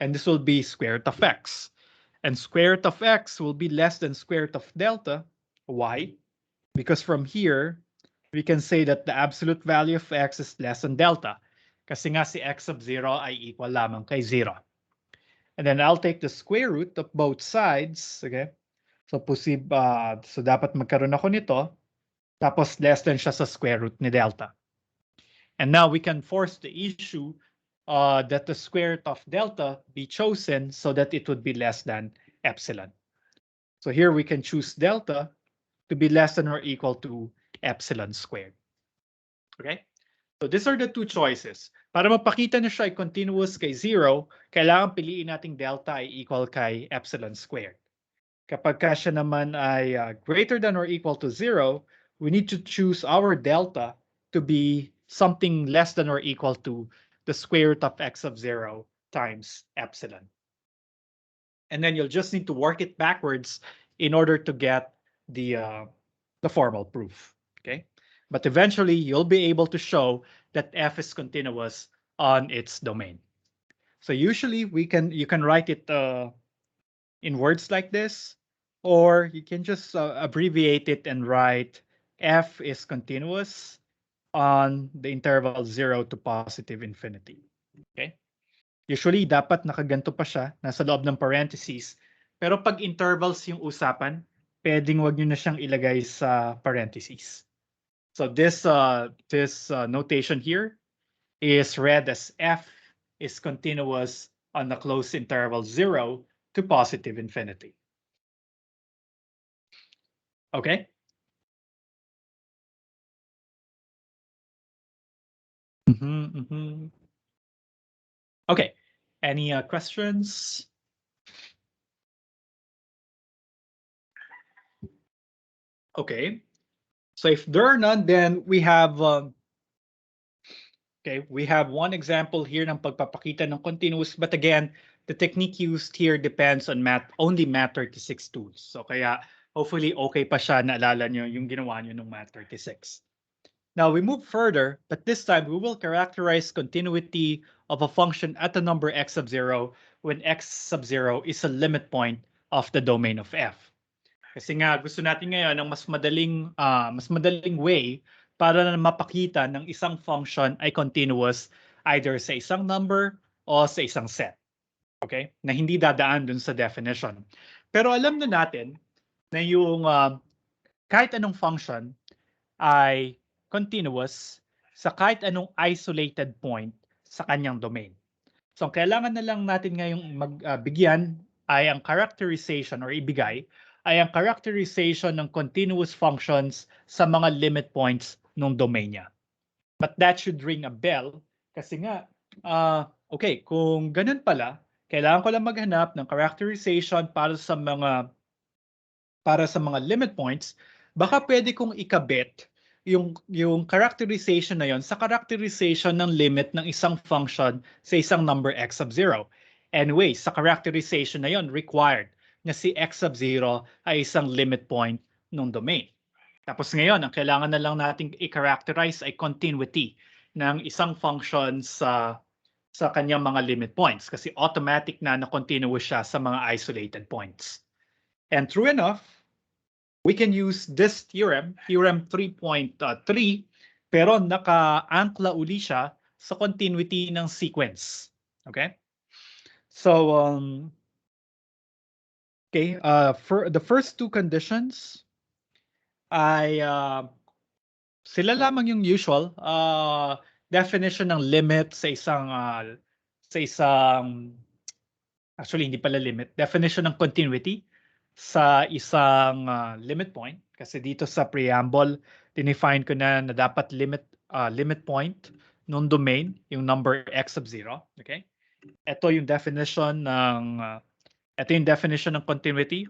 And this will be square root of x. And square root of x will be less than square root of delta. Why? Because from here, we can say that the absolute value of x is less than delta. Kasi nga si x sub 0 ay equal lamang kay 0. And then I'll take the square root of both sides. Okay? So, so dapat magkaroon ako nito. Tapos less than siya sa square root ni delta. And now we can force the issue that the square root of delta be chosen so that it would be less than epsilon. So here we can choose delta to be less than or equal to epsilon squared. Okay? So these are the two choices. Para mapakita na siya ay continuous kay 0, kailangan piliin nating delta ay equal kay epsilon squared. Kapag siya naman ay greater than or equal to 0, we need to choose our delta to be something less than or equal to the square root of x sub 0 times epsilon. And then you'll just need to work it backwards in order to get the formal proof. Okay, but eventually you'll be able to show that f is continuous on its domain. So usually you can write it in words like this, or you can just abbreviate it and write f is continuous on the interval 0 to positive infinity. Okay? Usually, dapat nakaganto pa siya, nasa loob ng parentheses. Pero pag intervals yung usapan, pwedeng wag nyo na siyang ilagay sa parentheses. So this notation here is read as f is continuous on the closed interval 0 to positive infinity. Okay? Okay. Any questions? Okay. So if there are none, then we have we have one example here ng pagpapakita ng continuous, but again, the technique used here depends on only Math36 tools. So kaya hopefully okay pa siya, naalala nyo yung ginawa nyo ng Math36. Now we move further, but this time we will characterize continuity of a function at the number x sub 0 when x sub 0 is a limit point of the domain of f. Kasi nga gusto natin ngayon ng mas madaling way para na mapakita ng isang function ay continuous either sa isang number o sa isang set. Okay? Na hindi dadaan dun sa definition. Pero alam na natin na yung kahit anong function ay continuous sa kahit anong isolated point sa kanyang domain. So, ang kailangan na lang natin ngayong magbigyan ay ang characterization or ibigay ay ang characterization ng continuous functions sa mga limit points ng domain niya. But that should ring a bell kasi nga Okay, kung ganun pala, kailangan ko lang maghanap ng characterization para sa mga limit points. Baka pwede kong ikabit yung characterization na yon sa characterization ng limit ng isang function sa isang number x sub 0. Anyway, sa characterization na yon required na si x sub 0 ay isang limit point ng domain. Tapos ngayon, ang kailangan na lang nating i-characterize ay continuity ng isang function sa kanyang mga limit points kasi automatic na continuous siya sa mga isolated points. And true enough, we can use this theorem, Theorem 3.3, pero naka-ankla uli siya sa continuity ng sequence. Okay? So, for the first two conditions ay sila lamang yung usual definition ng limit sa isang actually hindi pala limit, definition ng continuity sa isang limit point kasi dito sa preamble define ko na dapat limit point ng domain yung number x sub 0, okay? Ito yung definition ng continuity.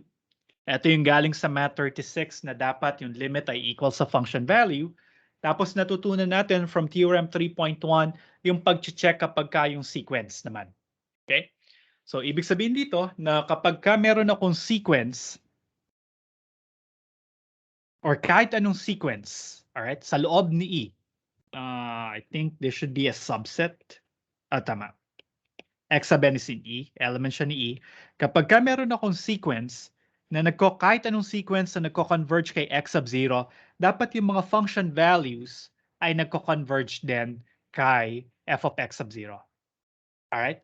Ito yung galing sa Math 36 na dapat yung limit ay equal sa function value. Tapos natutunan natin from Theorem 3.1 yung pag-check kapag yung sequence naman. Okay? So, ibig sabihin dito na kapag meron akong sequence or kahit anong sequence, alright, sa loob ni E, I think there should be a subset. Tama. X sub n is in E, element siya ni E. Kapag meron akong sequence na kahit anong sequence na nagko-converge kay x sub 0, dapat yung mga function values ay nagko-converge din kay f of x sub 0. Alright?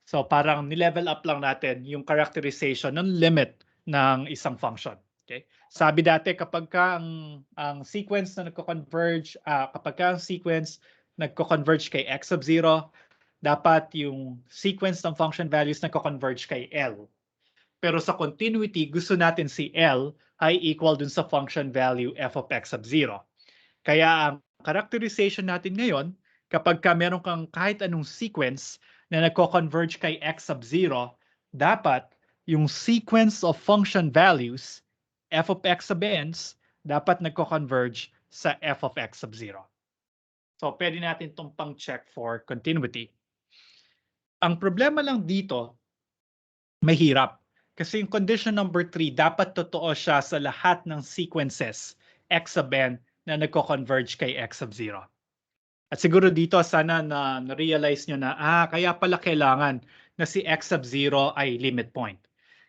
So parang ni-level up lang natin yung characterization ng limit ng isang function. Okay? Sabi dati kapag ang sequence na nagko-converge, kapag ang sequence nagko-converge kay x sub 0, dapat yung sequence ng function values nagko-converge kay L. Pero sa continuity, gusto natin si L ay equal dun sa function value f of x sub 0. Kaya ang characterization natin ngayon, kapag meron kang kahit anong sequence na nagko-converge kay x sub 0, dapat yung sequence of function values, f of x sub n's, dapat nagko-converge sa f of x sub 0. So, pwede natin itong pang-check for continuity. Ang problema lang dito, mahirap. Kasi yung condition number 3, dapat totoo siya sa lahat ng sequences x sub n na nagko-converge kay x sub 0. At siguro dito sana na-realize nyo na, kaya pala kailangan na si x sub 0 ay limit point.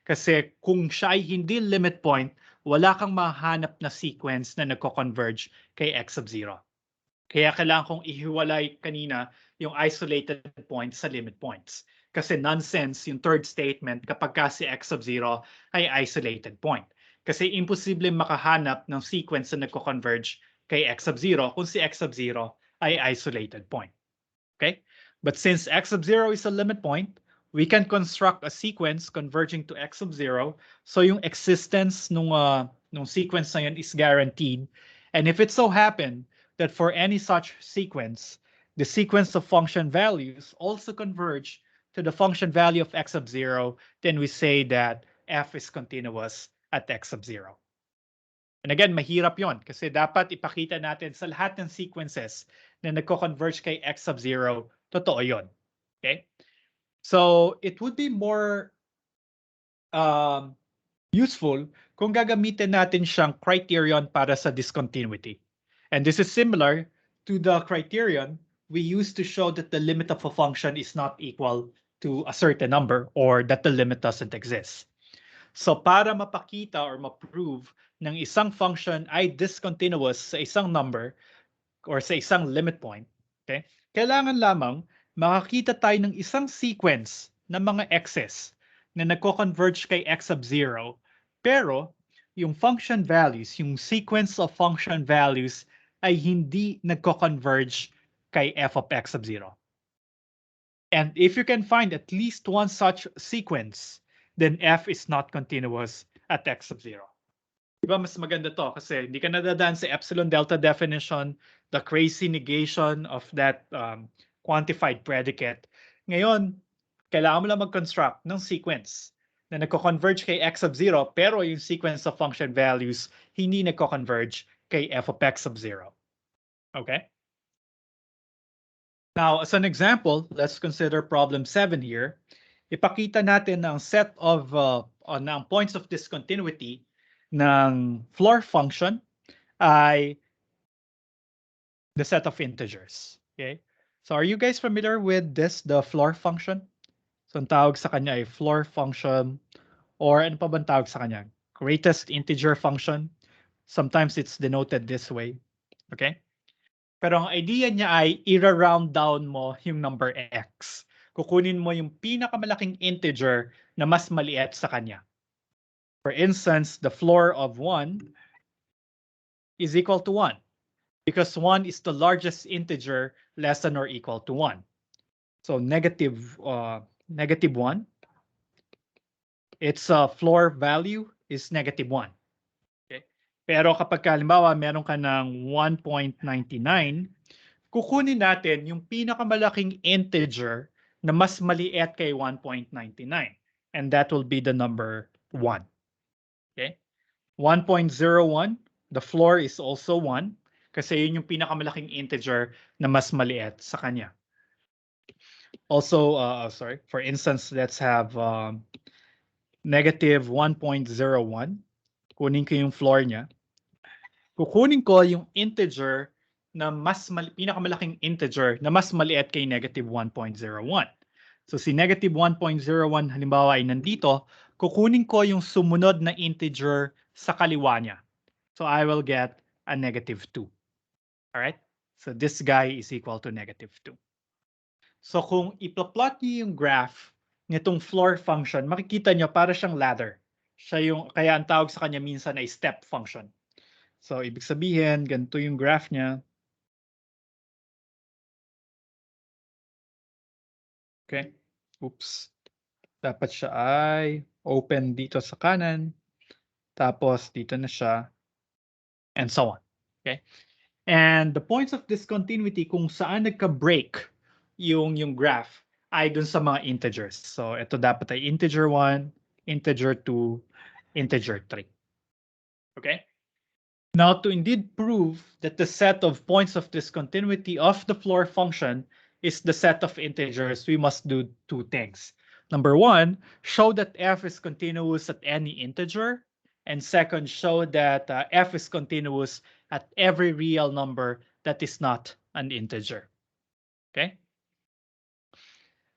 Kasi kung siya ay hindi limit point, wala kang mahanap na sequence na nagko-converge kay x sub 0. Kaya kailangan kong ihiwalay kanina yung isolated points sa limit points. Kasi nonsense yung third statement kapag si x sub 0 ay isolated point. Kasi imposible makahanap ng sequence na nagko-converge kay x sub 0 kung si x sub 0 ay isolated point. Okay? But since x sub 0 is a limit point, we can construct a sequence converging to x sub 0. So yung existence nung sequence na yun is guaranteed. And if it so happen that for any such sequence, the sequence of function values also converge to the function value of x sub 0, then we say that f is continuous at x sub 0. And again, mahirap yon kasi dapat ipakita natin sa lahat ng sequences na nagko-converge kay x sub 0, totoo yon. Okay? So, it would be more useful kung gagamitin natin siyang criterion para sa discontinuity. And this is similar to the criterion we use to show that the limit of a function is not equal to a certain number or that the limit doesn't exist. So para mapakita or ma-prove ng isang function ay discontinuous sa isang number or sa isang limit point, okay, kailangan lamang makakita tayo ng isang sequence ng mga x's na nagko-converge kay x sub 0, pero yung function values, yung sequence of function values ay hindi nagko-converge kay f of x sub 0. And if you can find at least one such sequence, then f is not continuous at x sub 0. Diba mas maganda to kasi hindi ka nadadaan sa epsilon delta definition, the crazy negation of that quantified predicate. Ngayon, kailangan mo lang mag-construct ng sequence na nagko-converge kay x of 0 pero yung sequence of function values hindi nagko-converge kay f of x of 0. Okay? Now, as an example, let's consider problem 7 here. Ipakita natin ang set of ng points of discontinuity ng floor function ay the set of integers. Okay? So are you guys familiar with this, the floor function? So ang tawag sa kanya ay floor function, or ano pa bang tawag sa kanya? Greatest integer function. Sometimes it's denoted this way. Okay? Pero ang idea niya ay i-round down mo yung number x. Kukunin mo yung pinakamalaking integer na mas maliit sa kanya. For instance, the floor of 1 is equal to 1 because 1 is the largest integer less than or equal to 1. So negative 1, its floor value is negative 1. Okay? Pero kapag halimbawa meron ka ng 1.99, kukunin natin yung pinakamalaking integer na mas maliit kay 1.99. And that will be the number 1. Okay? 1.01, the floor is also 1 kasi yun yung pinakamalaking integer na mas maliit sa kanya. Also, for instance, let's have negative 1.01. Kunin ko yung floor niya. Kukunin ko yung integer na pinakamalaking integer na mas maliit kay negative 1.01. So si negative 1.01 halimbawa ay nandito, kukunin ko yung sumunod na integer sa kaliwa niya. So I will get a negative 2. All right? So this guy is equal to negative 2. So kung ipa-plot niyo yung graph nitong floor function, makikita niyo para siyang ladder. Kaya ang tawag sa kanya minsan ay step function. So ibig sabihin, ganito yung graph niya. Okay. Oops. Dapat siya ay open dito sa kanan. Tapos dito na siya. And so on. Okay. And the points of discontinuity kung saan nagka-break yung graph ay dun sa mga integers. So ito dapat ay integer 1, integer 2, integer 3. Okay? Now to indeed prove that the set of points of discontinuity of the floor function is the set of integers, we must do two things. Number one, show that f is continuous at any integer. And second, show that f is continuous at every real number that is not an integer. Okay?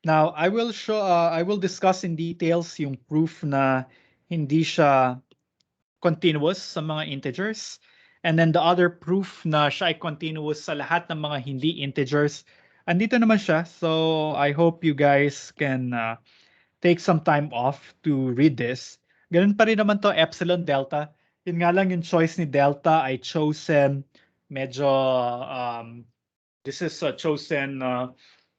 Now, I will discuss in details yung proof na hindi siya continuous sa mga integers. And then the other proof na siya ay continuous sa lahat ng mga hindi integers. Andito naman siya. So I hope you guys can take some time off to read this. Ganun pa rin naman to epsilon delta. Yun nga lang yung choice ni delta ay chosen medyo this is chosen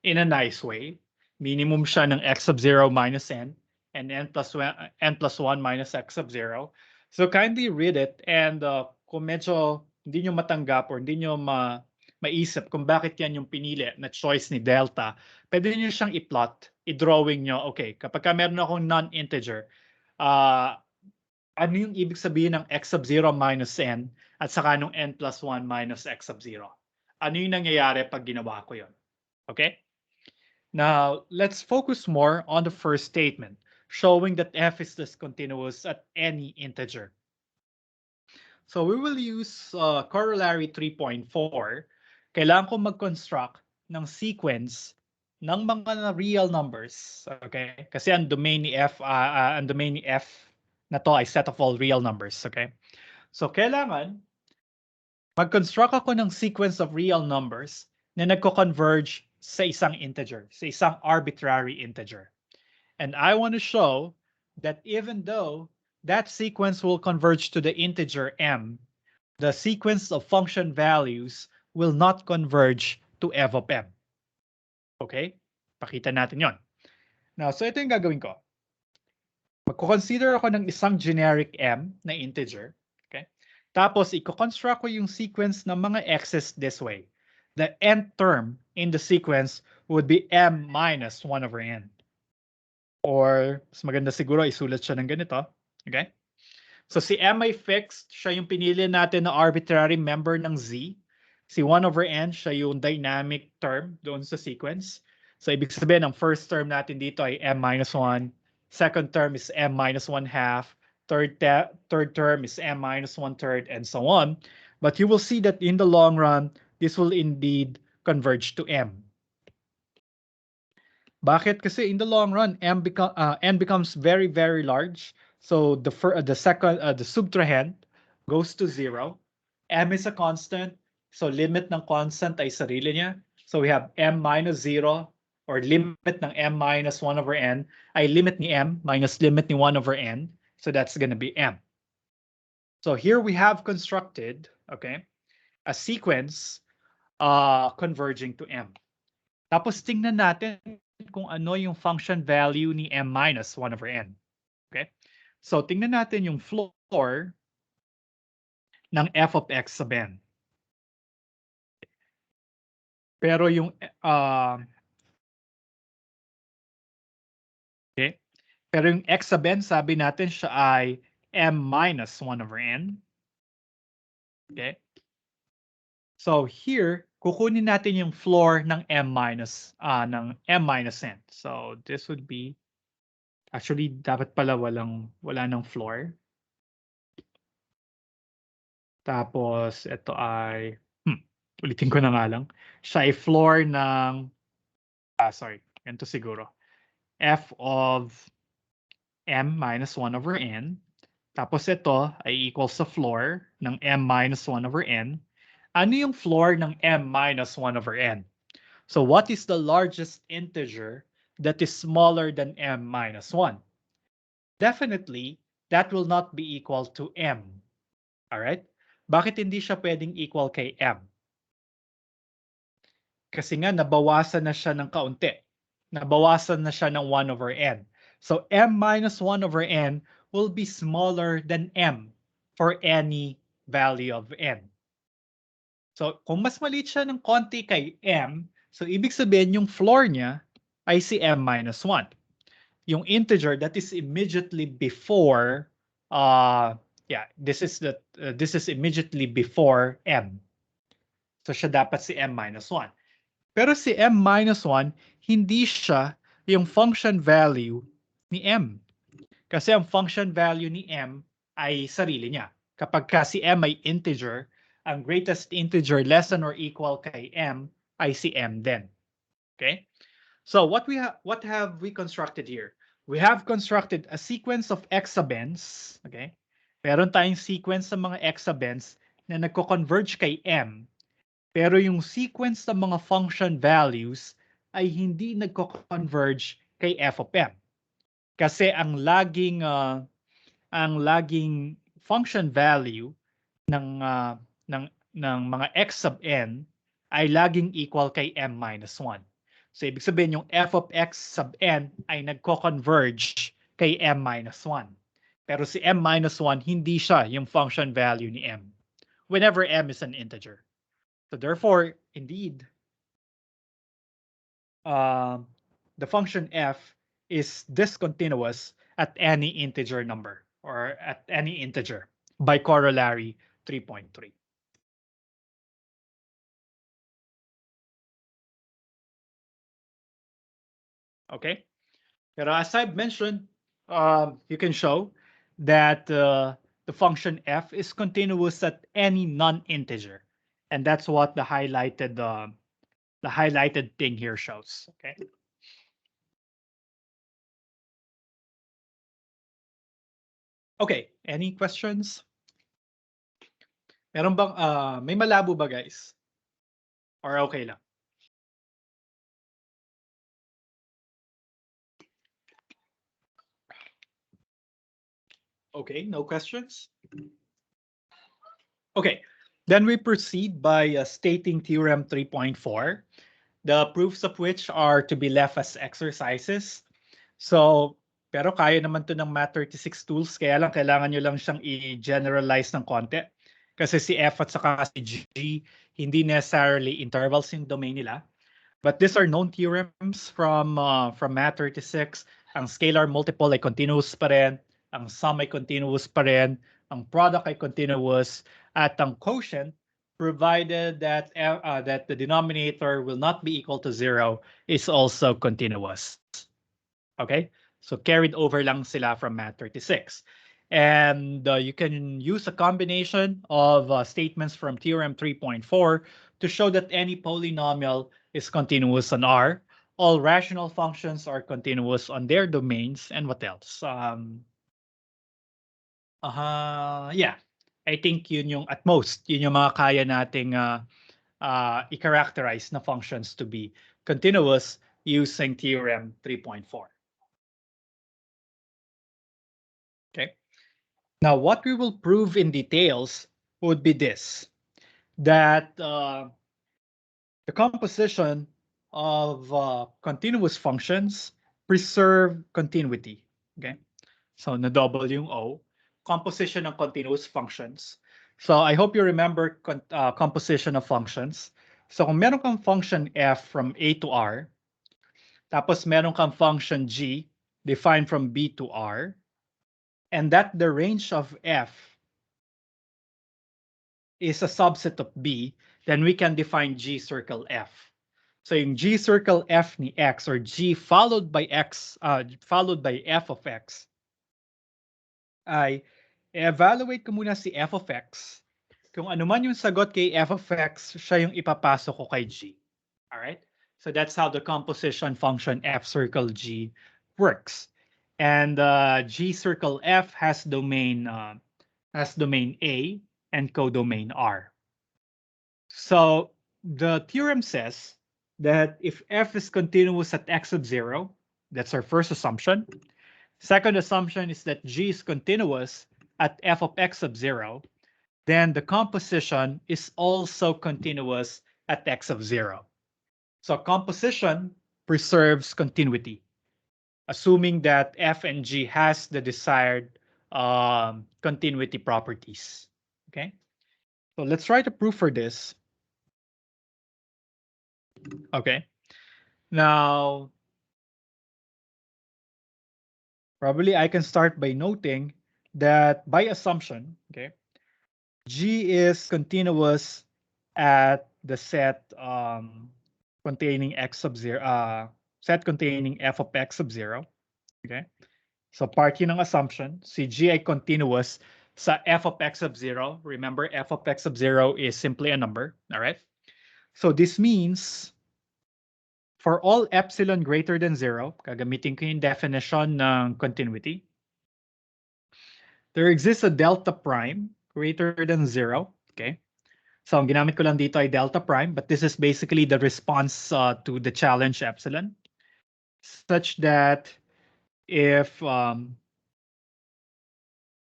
in a nice way. Minimum siya ng x of 0 minus n and n plus 1 minus x of 0. So kindly read it, and kung medyo hindi nyo matanggap or hindi nyo maisip kung bakit yan yung pinili na choice ni delta, pwede nyo siyang i-plot, i-drawing nyo, okay, kapag meron akong non-integer, ano yung ibig sabihin ng x of 0 minus n at saka nung n plus 1 minus x of 0? Ano yung nangyayari pag ginawa ko yun? Okay? Now, let's focus more on the first statement, showing that f is discontinuous at any integer. So we will use corollary 3.4. Kailangan ko mag-construct ng sequence ng mga real numbers. Okay? Kasi ang domain ni f na to ay set of all real numbers. Okay? So kailangan mag-construct ako ng sequence of real numbers na nagko-converge sa isang integer, sa isang arbitrary integer. And I want to show that even though that sequence will converge to the integer m, the sequence of function values will not converge to f of m. Okay? Pakita natin yon. Now, so ito yung gagawin ko. Magko-consider ako ng isang generic m na integer. Okay? Tapos, i-construct ko yung sequence ng mga x's this way. The nth term in the sequence would be m minus 1 over n. Or, mas maganda siguro, isulat siya ng ganito. Okay? So si m ay fixed, siya yung pinili natin na arbitrary member ng z. Si 1 over n, siya yung dynamic term doon sa sequence. So ibig sabihin, ang first term natin dito ay m minus 1. Second term is m minus 1 half. Third term is m minus 1/3, and so on. But you will see that in the long run, this will indeed converge to m. Bakit? Kasi in the long run, n becomes very, very large. So the subtrahend goes to 0. M is a constant. So limit ng constant ay sarili niya. So we have m minus 0, or limit ng m minus 1 over n ay limit ni m minus limit ni 1 over n. So that's going to be m. So here we have constructed, okay, a sequence converging to m. Tapos tingnan natin kung ano yung function value ni m minus 1 over n. Okay? So tingnan natin yung floor ng f of x sub n. Pero yung okay. Pero yung x sub n, sabi natin siya ay m minus 1 over n. Okay? So here, kukunin natin yung floor ng m minus n. So this would be, actually dapat pala wala ng floor. Tapos ito ay ulitin ko na nga lang. Siya ay floor ng ganito siguro. F of m minus 1 over n. Tapos ito ay equals sa floor ng m minus 1 over n. Ano yung floor ng m minus 1 over n? So what is the largest integer that is smaller than m minus 1? Definitely, that will not be equal to m. Alright? Bakit hindi siya pwedeng equal kay m? Kasi nga nabawasan na siya ng kaunti. Nabawasan na siya ng 1 over n. So m minus 1 over n will be smaller than m for any value of n. So kung mas maliit siya ng konti kay m, so ibig sabihin yung floor niya ay si m minus 1. Yung integer that is immediately before, this is immediately before m. So siya dapat si m minus 1. Pero si m minus 1, hindi siya yung function value ni m. Kasi ang function value ni m ay sarili niya. Kapag si m ay integer, ang greatest integer less than or equal kay m ay si m din. Okay? So what have we constructed here? We have constructed a sequence of x sub n's. Okay? Meron tayong sequence ng mga x sub n's na nagko-converge kay m. Pero yung sequence ng mga function values ay hindi nagko-converge kay f of m. Kasi ang laging function value ng mga x sub n ay laging equal kay m minus 1. So ibig sabihin yung f of x sub n ay nagko-converge kay m minus 1. Pero si m minus 1 hindi siya yung function value ni m whenever m is an integer. So therefore, indeed, the function f is discontinuous at any integer number or at any integer by corollary 3.3. Okay? Pero as I've mentioned, you can show that the function f is continuous at any non-integer. And that's what the highlighted thing here shows. Okay? Okay, any questions? Meron bang may malabo ba, guys? Or okay lang? Okay, no questions? Okay, then we proceed by stating Theorem 3.4, the proofs of which are to be left as exercises. So, pero kaya naman to ng Math36 tools, kaya lang kailangan nyo lang siyang i-generalize ng konti. Kasi si F at saka si G, hindi necessarily intervals yung domain nila. But these are known theorems from Math 36. Ang scalar multiple ay continuous pa rin, ang sum ay continuous pa rin, ang product ay continuous, at ang quotient, provided that the denominator will not be equal to 0, is also continuous. Okay? So carried over lang sila from Math 36. And you can use a combination of statements from Theorem 3.4 to show that any polynomial is continuous on R. All rational functions are continuous on their domains. And what else? Yeah. I think yun yung at most, yun yung mga kaya nating i-characterize na functions to be continuous using Theorem 3.4. Okay. Now, what we will prove in details would be this, that the composition of continuous functions preserve continuity. Okay. So, na-double yung O, composition of continuous functions. So, I hope you remember composition of functions. So, kung meron kang function f from A to R, tapos meron kang function g defined from B to R, and that the range of f is a subset of B, then we can define G circle F. So yung G circle F ni X, or G followed by X, followed by F of X, ay evaluate ko muna si F of X. Kung ano man yung sagot kay F of X, siya yung ipapasok ko kay G. Alright? So that's how the composition function F circle G works. And G circle F has domain A and codomain R. So the theorem says that if f is continuous at x of 0, that's our first assumption. Second assumption is that g is continuous at f of x of 0, then the composition is also continuous at x of 0. So composition preserves continuity, assuming that f and g has the desired continuity properties. Okay, so let's write a proof for this. Okay, now probably I can start by noting that by assumption, okay, G is continuous at the set containing x sub 0, set containing f of x sub 0. Okay, so part yun ng assumption, si G ay continuous sa f of x sub 0. Remember, f of x sub 0 is simply a number. All right, so this means for all epsilon greater than 0, gagamitin ko yung definition ng continuity, there exists a delta prime greater than 0. Okay, so ang ginamit ko lang dito ay delta prime, but this is basically the response to the challenge epsilon, such that if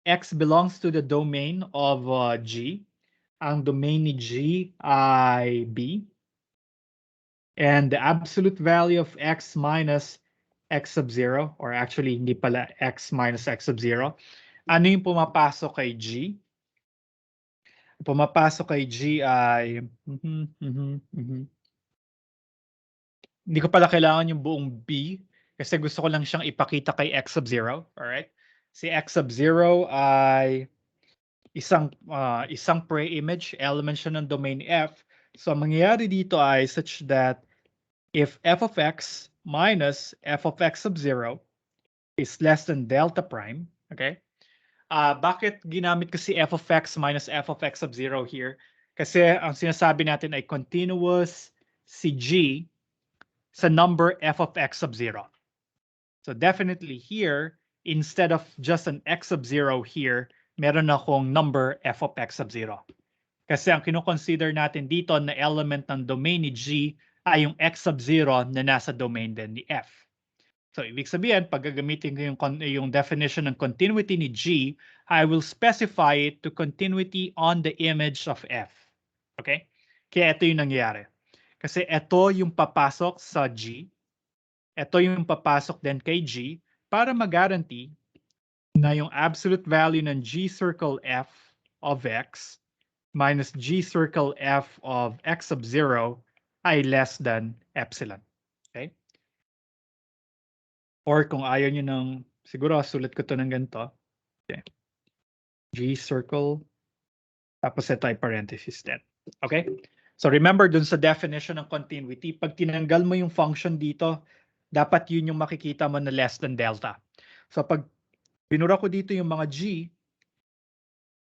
x belongs to the domain of G, ang domain ni G ay B, and the absolute value of x minus x sub 0, or actually hindi pala x minus x sub 0, ano yung pumapasok kay G? Pumapasok kay G ay hindi ko pala kailangan yung buong B kasi gusto ko lang siyang ipakita kay x sub 0. Alright? Si x sub 0 ay isang pre-image element siya ng domain F. So ang mangyayari dito ay such that if f of x minus f of x sub 0 is less than delta prime, okay? Bakit ginamit ko si f of x minus f of x sub 0 here? Kasi ang sinasabi natin ay continuous si G sa number f of x sub 0. So definitely here, instead of just an x sub 0 here, meron akong number f of x sub 0. Kasi ang kinoconsider natin dito na element ng domain ni G ay yung x sub 0 na nasa domain din ni F. So ibig sabihin, pag gagamitin ko yung definition ng continuity ni G, I will specify it to continuity on the image of F. Okay? Kaya ito yung nangyayari. Kasi ito yung papasok sa G. Ito yung papasok din kay G para mag-guarantee na yung absolute value ng G circle F of X minus G circle F of X sub 0 ay less than epsilon. Okay? Or kung ayaw nyo ng, siguro sulat ko to ng ganito. Okay. G circle, tapos ito ay parenthesis then. Okay? So remember dun sa definition ng continuity, pag tinanggal mo yung function dito, dapat yun yung makikita mo na less than delta. So pag binura ko dito yung mga G,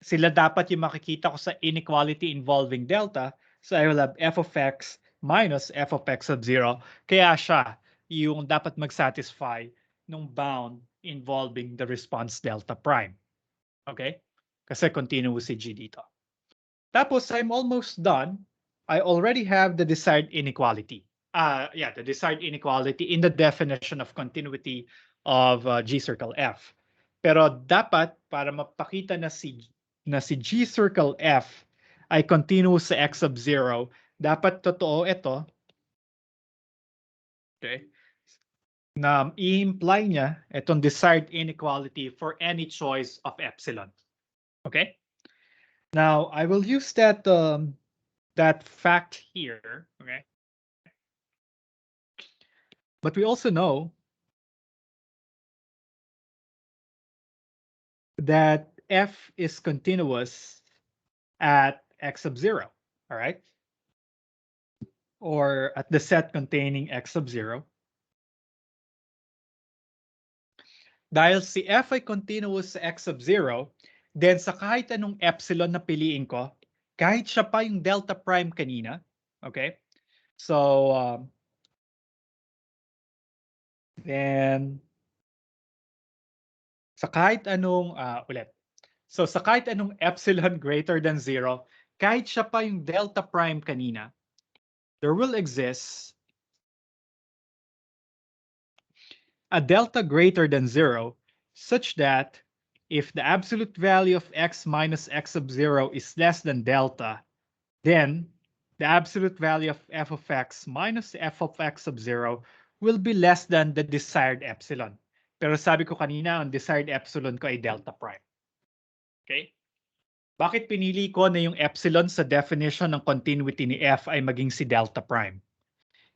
sila dapat yung makikita ko sa inequality involving delta. So I will have f of x minus f of x of 0. Kaya siya yung dapat mag-satisfy nung bound involving the response delta prime. Okay? Kasi continuous si G dito. Tapos I'm almost done. I already have the desired inequality. The desired inequality in the definition of continuity of G circle F. Pero dapat para mapakita na si G circle F ay continuous sa x of 0, dapat totoo ito. Okay? Na i-imply niya itong desired inequality for any choice of epsilon. Okay? Now, I will use that fact here, okay? But we also know that f is continuous at x of 0, all right? Or at the set containing x of 0. Dahil si f ay continuous sa x of 0, then sa kahit anong epsilon na piliin ko, kahit siya pa yung delta prime kanina, okay? So, then, sa kahit anong, So sa kahit anong epsilon greater than 0, kahit siya pa yung delta prime kanina, there will exist a delta greater than 0 such that if the absolute value of x minus x of 0 is less than delta, then the absolute value of f of x minus f of x of 0 will be less than the desired epsilon. Pero sabi ko kanina, ang desired epsilon ko ay delta prime. Okay? Bakit pinili ko na yung epsilon sa definition ng continuity ni f ay maging si delta prime?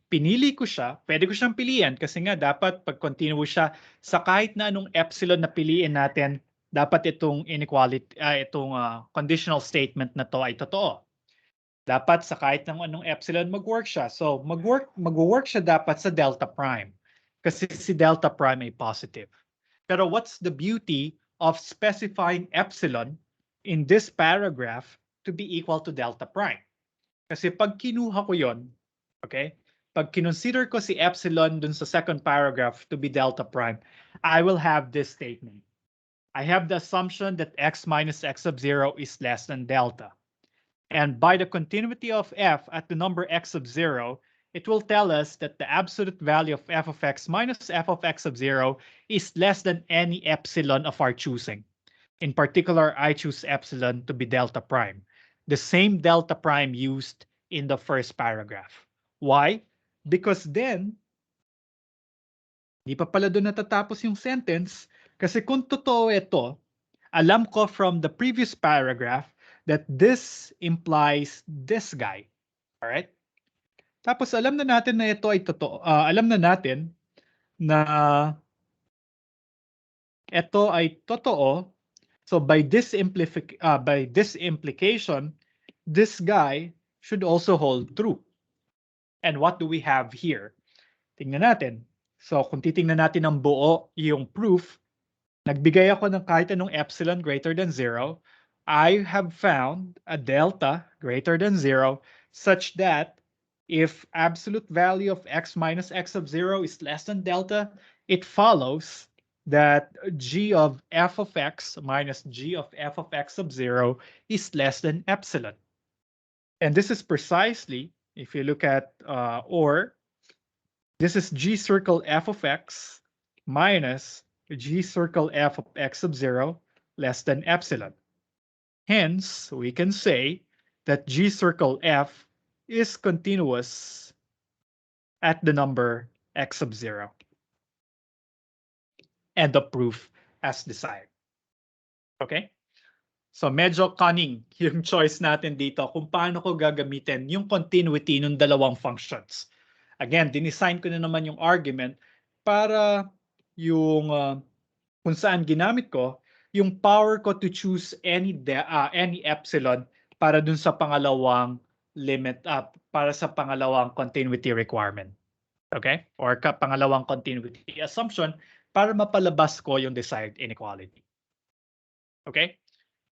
Pinili ko siya, pwede ko siyang piliin kasi nga dapat pag continuous siya sa kahit na anong epsilon na piliin natin, dapat itong inequality, conditional statement na to ay totoo. Dapat sa kahit ng anong epsilon mag-work siya. So mag-work siya dapat sa delta prime kasi si delta prime ay positive. Pero what's the beauty of specifying epsilon in this paragraph to be equal to delta prime? Kasi pag kinuha ko yon, okay? Pag kinonsider ko si epsilon dun sa second paragraph to be delta prime, I will have this statement. I have the assumption that x minus x of 0 is less than delta. And by the continuity of f at the number x of 0, it will tell us that the absolute value of f of x minus f of x of 0 is less than any epsilon of our choosing. In particular, I choose epsilon to be delta prime, the same delta prime used in the first paragraph. Why? Because then, di pa pala doon natatapos yung sentence kasi kung totoo ito, alam ko from the previous paragraph that this implies this guy. Alright? Tapos alam na natin na ito ay totoo. Alam na natin na ito ay totoo. So by this implication, this guy should also hold true. And what do we have here? Tingnan natin. So kung titingnan natin ng buo yung proof, nagbigay ako ng kahit anong epsilon greater than 0. I have found a delta greater than 0 such that if absolute value of x minus x of 0 is less than delta, it follows that g of f of x minus g of f of x of 0 is less than epsilon. And this is precisely, if you look at this is g circle f of x minus g circle f of x of 0 less than epsilon. Hence, we can say that g circle f is continuous at the number x of 0. And the proof as desired. Okay? So medyo cunning yung choice natin dito kung paano ko gagamitin yung continuity ng dalawang functions. Again, dinesign ko na naman yung argument para yung kung saan ginamit ko yung power ko to choose any epsilon para dun sa pangalawang limit para sa pangalawang continuity requirement. Okay? Or pangalawang continuity assumption para mapalabas ko yung desired inequality. Okay?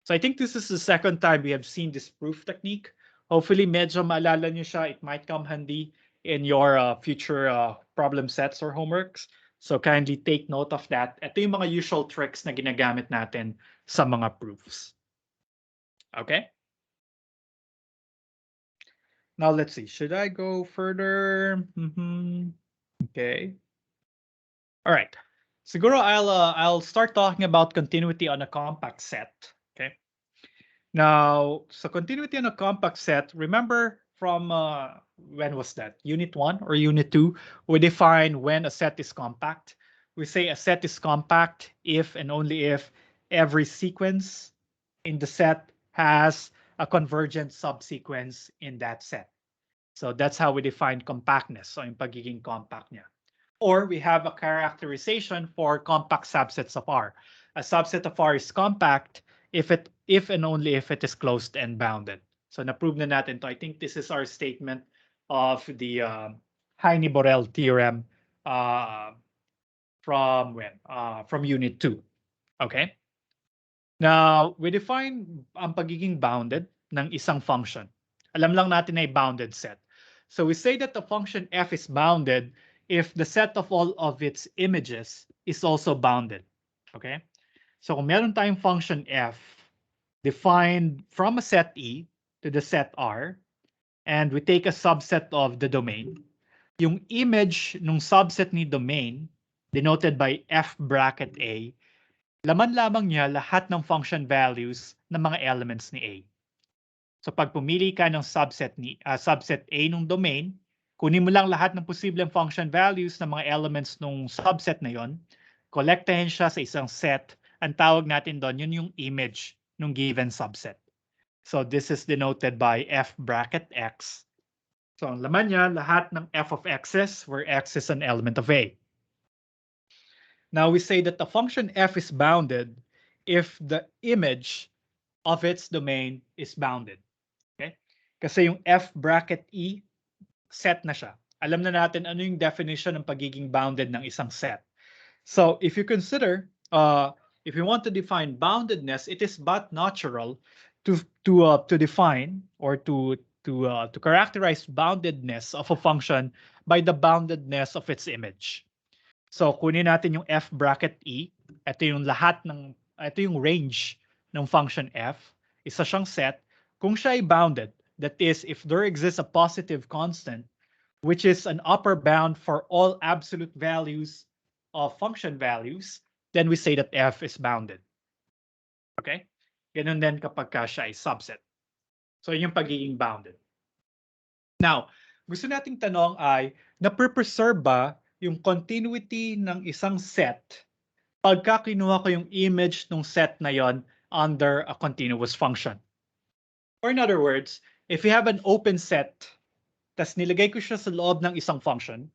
So I think this is the second time we have seen this proof technique. Hopefully, medyo maalala nyo siya. It might come handy in your future problem sets or homeworks. So kindly take note of that. Ito yung mga usual tricks na ginagamit natin sa mga proofs. Okay? Now let's see. Should I go further? Okay. All right. Siguro I'll start talking about continuity on a compact set. Okay. Now, so continuity on a compact set, remember from when was that? Unit 1 or Unit 2? We define when a set is compact. We say a set is compact if and only if every sequence in the set has a convergent subsequence in that set. So that's how we define compactness. So yung pagiging compact niya. Or we have a characterization for compact subsets of R. A subset of R is compact if and only if it is closed and bounded. So na-prove na natin to. I think this is our statement of the Heine-Borel theorem from when? From Unit 2. Okay? Now, we define ang pagiging bounded ng isang function. Alam lang natin ay bounded set. So we say that the function f is bounded if the set of all of its images is also bounded. Okay? So kung meron tayong function f defined from a set E to the set R, and we take a subset of the domain, yung image ng subset ni domain, denoted by f bracket A, laman lamang niya lahat ng function values ng mga elements ni A. So pag pumili ka ng subset A ng domain, kunin mo lang lahat ng posibleng function values ng mga elements ng subset na yon, kolektahin siya sa isang set, ang tawag natin doon, yun yung image ng given subset. So this is denoted by f bracket x. So ang laman niya, lahat ng f of x's, where x is an element of A. Now we say that the function f is bounded if the image of its domain is bounded. Okay? Kasi yung f bracket E, set na siya. Alam na natin ano yung definition ng pagiging bounded ng isang set. So if you consider, if you want to define boundedness, it is but natural to define or to characterize boundedness of a function by the boundedness of its image. So kunin natin yung f bracket E. Ito yung range ng function f. Isa siyang set. Kung siya ay bounded, that is, if there exists a positive constant, which is an upper bound for all absolute values of function values, then we say that f is bounded. Okay? Ganun din kapag siya ay subset. So yun yung pagiging bounded. Now, gusto nating tanong ay, na-preserve ba yung continuity ng isang set pagka kinuha ko yung image ng set na yon under a continuous function? Or in other words, if you have an open set, tas nilagay ko siya sa loob ng isang function,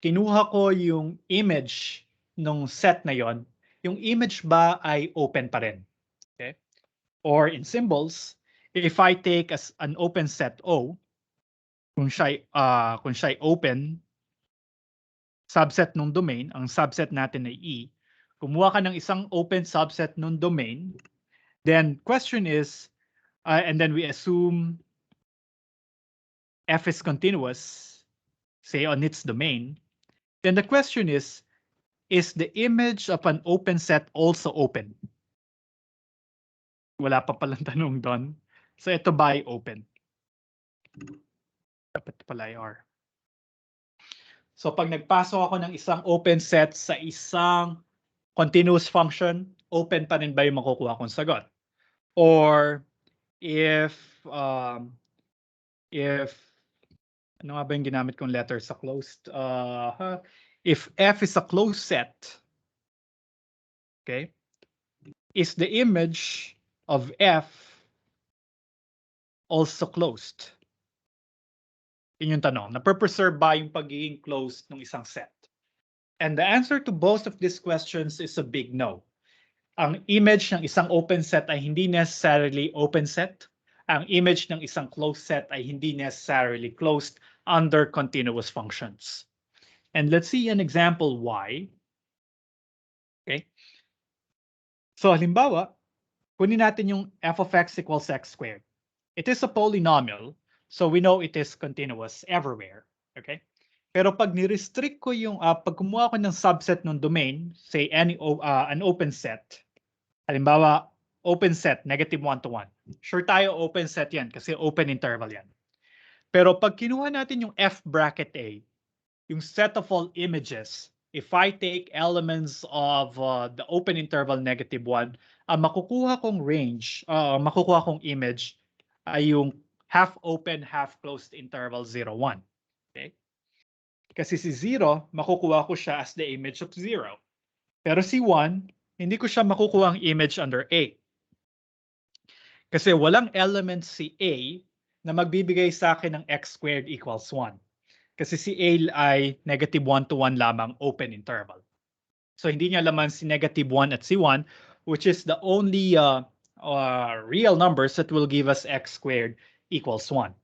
kinuha ko yung image ng set na yon, yung image ba ay open pa rin? Okay? Or in symbols, if I take as an open set O, kung siya ay open, subset ng domain, ang subset natin ay E, kumuha ka ng isang open subset ng domain, then question is, and then we assume f is continuous, say on its domain, then the question is the image of an open set also open? Wala pa palang tanong doon. So ito ba ay open? Dapat pala ay R. So pag nagpasok ako ng isang open set sa isang continuous function, open pa rin ba yung makukuha kong sagot? Or if ano nga ba yung ginamit kong letter sa closed? If f is a closed set, okay, is the image of f also closed? Yun yung tanong. Napreserve ba yung pagiging closed ng isang set? And the answer to both of these questions is a big no. Ang image ng isang open set ay hindi necessarily open set. Ang image ng isang closed set ay hindi necessarily closed under continuous functions. And let's see an example why. Okay. So halimbawa, kunin natin yung f of x equals x squared. It is a polynomial, so we know it is continuous everywhere. Okay? Pero pag ni-restrict ko yung, pag kumuha ko ng subset ng domain, say an open set, halimbawa, open set, -1 to 1. Sure tayo open set yan kasi open interval yan. Pero pag kinuha natin yung f bracket A, yung set of all images, if I take elements of the open interval -1, ang makukuha kong range, makukuha kong image ay yung half open, half closed interval 0, 1. Okay? Kasi si 0, makukuha ko siya as the image of 0. Pero si 1, hindi ko siya makukuha ang image under A. Kasi walang element si A na magbibigay sa akin ng x squared equals 1. Kasi si A ay -1 to 1 lamang open interval. So hindi niya laman si -1 at si 1, which is the only real numbers that will give us x squared equals 1.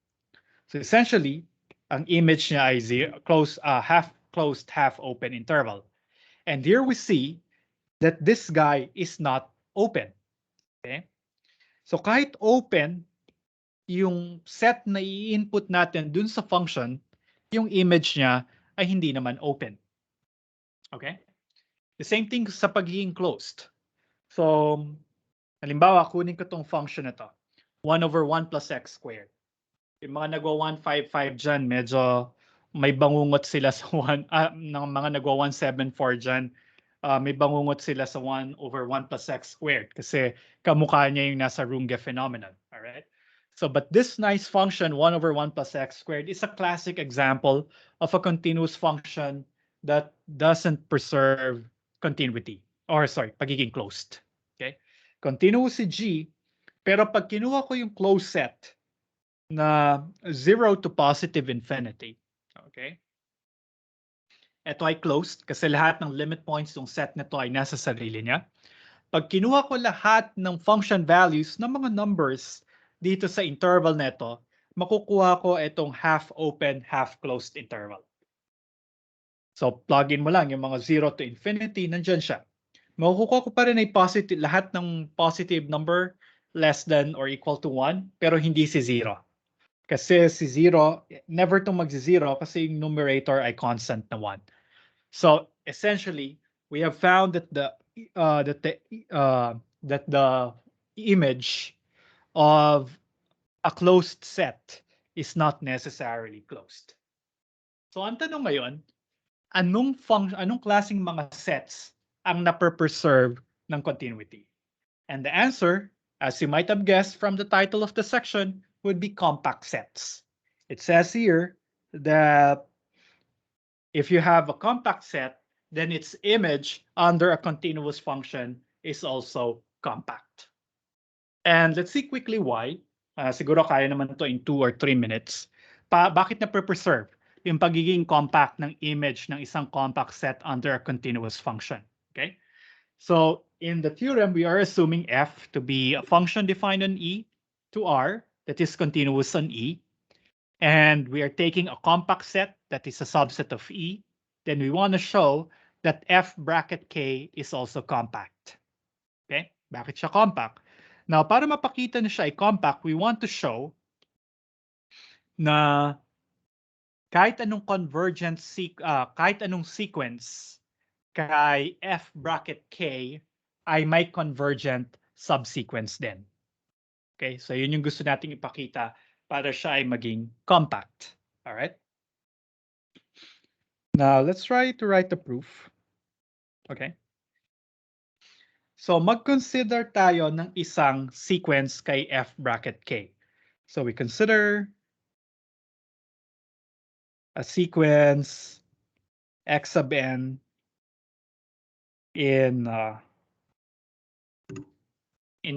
So essentially, ang image niya ay half closed, half open interval. And here we see that this guy is not open. Okay? So kahit open, yung set na i-input natin dun sa function, yung image niya ay hindi naman open. Okay? The same thing sa pagiging closed. So, halimbawa, kunin ko tong function na to. 1 over 1 plus x squared. Yung mga nagwa 155 dyan, medyo may bangungot sila sa 1, ng mga nagwa 174 dyan, may bangungot sila sa 1 over 1 plus x squared kasi kamukha niya yung nasa Runge phenomenon. All right? So, but this nice function, 1 over 1 plus x squared, is a classic example of a continuous function that doesn't preserve continuity. Or sorry, pagiging closed. Okay? Continuous si G, pero pag kinuha ko yung closed set na 0 to positive infinity, okay? Ito ay closed kasi lahat ng limit points ng set nito ay nasa sarili niya. Pag kinuha ko lahat ng function values ng mga numbers dito sa interval nito, makukuha ko itong half open, half closed interval. So plug in mo lang yung mga 0 to infinity, nandyan siya. Makukuha ko pa rin ay positive, lahat ng positive number less than or equal to 1, pero hindi si 0. Kasi si 0, never itong mag-0 kasi yung numerator ay constant na 1. So essentially, we have found that the image of a closed set is not necessarily closed. So ang tanong ngayon, anong klaseng mga sets ang napreserve ng continuity? And the answer, as you might have guessed from the title of the section, would be compact sets. It says here that if you have a compact set, then its image under a continuous function is also compact. And let's see quickly why. Siguro kaya naman to in 2 or 3 minutes. Bakit na-preserve yung pagiging compact ng image ng isang compact set under a continuous function? Okay? So in the theorem, we are assuming f to be a function defined on E to R that is continuous on E. And we are taking a compact set that is a subset of E. Then we want to show that f bracket k is also compact. Okay? Bakit siya compact? Now, para mapakita na siya ay compact, we want to show na kahit anong kahit anong sequence kay f bracket k ay may convergent subsequence din. Okay? So yun yung gusto nating ipakita para siya ay maging compact. All right? Now, let's try to write the proof. Okay? So mag-consider tayo ng isang sequence kay f bracket k. So we consider a sequence x sub n in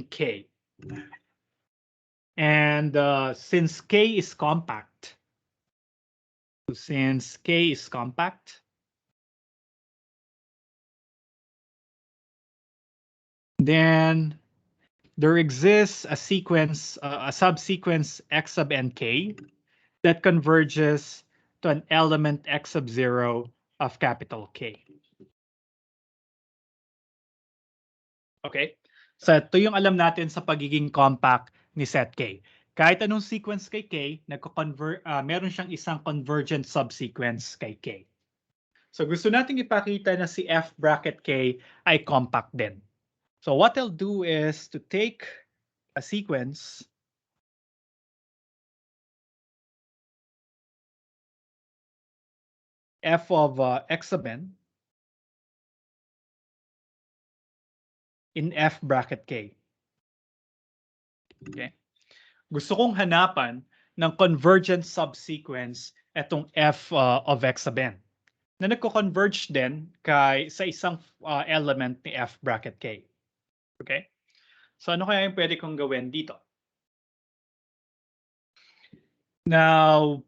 k. And since K is compact, then there exists a sequence, a subsequence x sub n k that converges to an element x sub 0 of capital K. Okay? So ito yung alam natin sa pagiging compact ni set K. Kahit anong sequence kay K, meron siyang isang convergent subsequence kay K. So gusto nating ipakita na si F bracket K ay compact din. So what I'll do is to take a sequence f of x sub n in F bracket K. Okay? Gusto kong hanapan ng convergent subsequence itong f of x sub n na nagko-converge din sa isang element ni F bracket K. Okay? So ano kaya yung pwede kong gawin dito? Now,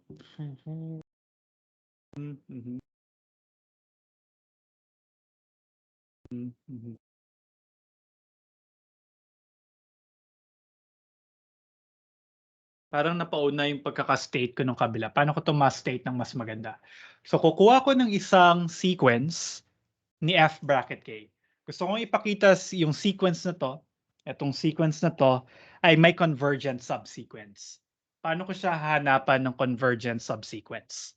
parang napauna yung pagkaka-state ko nung kabila. Paano ko ito ma-state ng mas maganda? So kukuha ko ng isang sequence ni F bracket K. Gusto kong ipakita yung sequence na to, itong sequence na to, ay may convergent subsequence. Paano ko siya hahanapan ng convergent subsequence?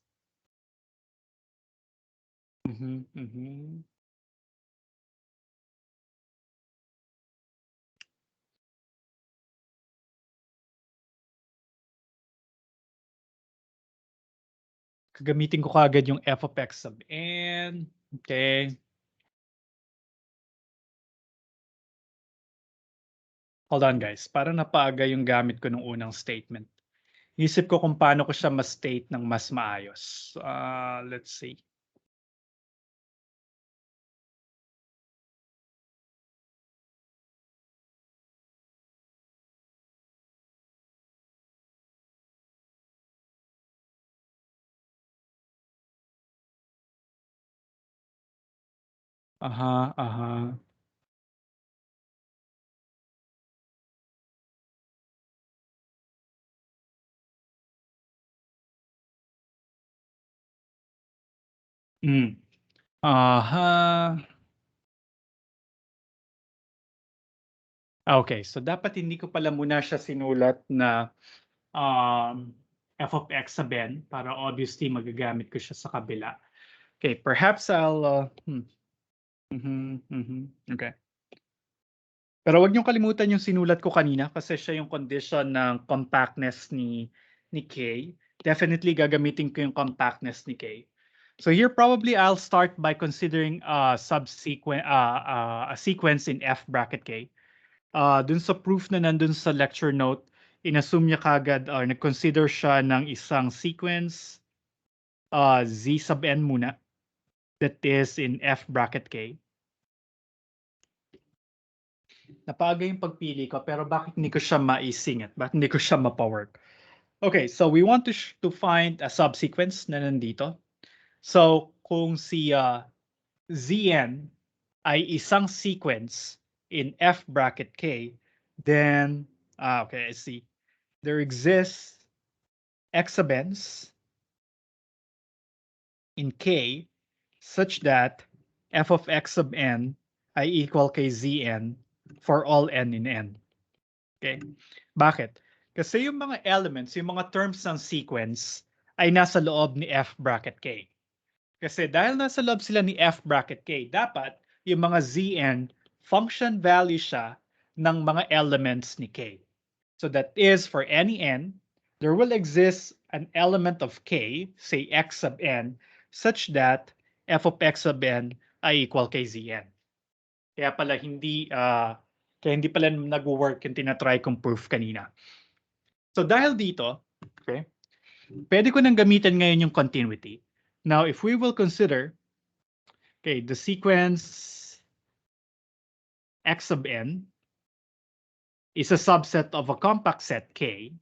Gagamitin ko kaagad yung f of x sub n. Okay. Hold on guys. Parang napaaga yung gamit ko nung unang statement. Isip ko kung paano ko siya ma-state ng mas maayos. Let's see. Aha. Aha. Okay, so dapat hindi ko pala muna siya sinulat na f of x sub n para obviously magagamit ko siya sa kabila. Okay, perhaps I'll okay. Pero wag niyong kalimutan yung sinulat ko kanina kasi siya yung condition ng compactness ni K. Definitely gagamitin ko yung compactness ni K. So here probably I'll start by considering a sequence in F bracket K. Dun sa proof na nandun sa lecture note, inassume niya kagad or nag-consider siya ng isang sequence Z sub n muna that is in F bracket K. Napaaga yung pagpili ko pero bakit hindi ko siya maisingit? Bakit hindi ko siya mapawork? Okay, so we want to find a subsequence na nandito. So kung si Zn ay isang sequence in F bracket K, then, okay, I see. There exists x sub n's in K such that f of x sub n ay equal kay Zn for all n in n. Okay? Bakit? Kasi yung mga elements, yung mga terms ng sequence ay nasa loob ni F bracket K. Kasi dahil nasa loob sila ni F bracket K, dapat yung mga Zn, function value siya ng mga elements ni K. So that is for any n, there will exist an element of K, say x sub n, such that f of x sub n ay equal kay Zn. Kaya hindi pala nag-work yung tinatry kong proof kanina. So dahil dito, okay, pwede ko nang gamitan ngayon yung continuity. Now, if we will consider, okay, the sequence x sub n is a subset of a compact set K.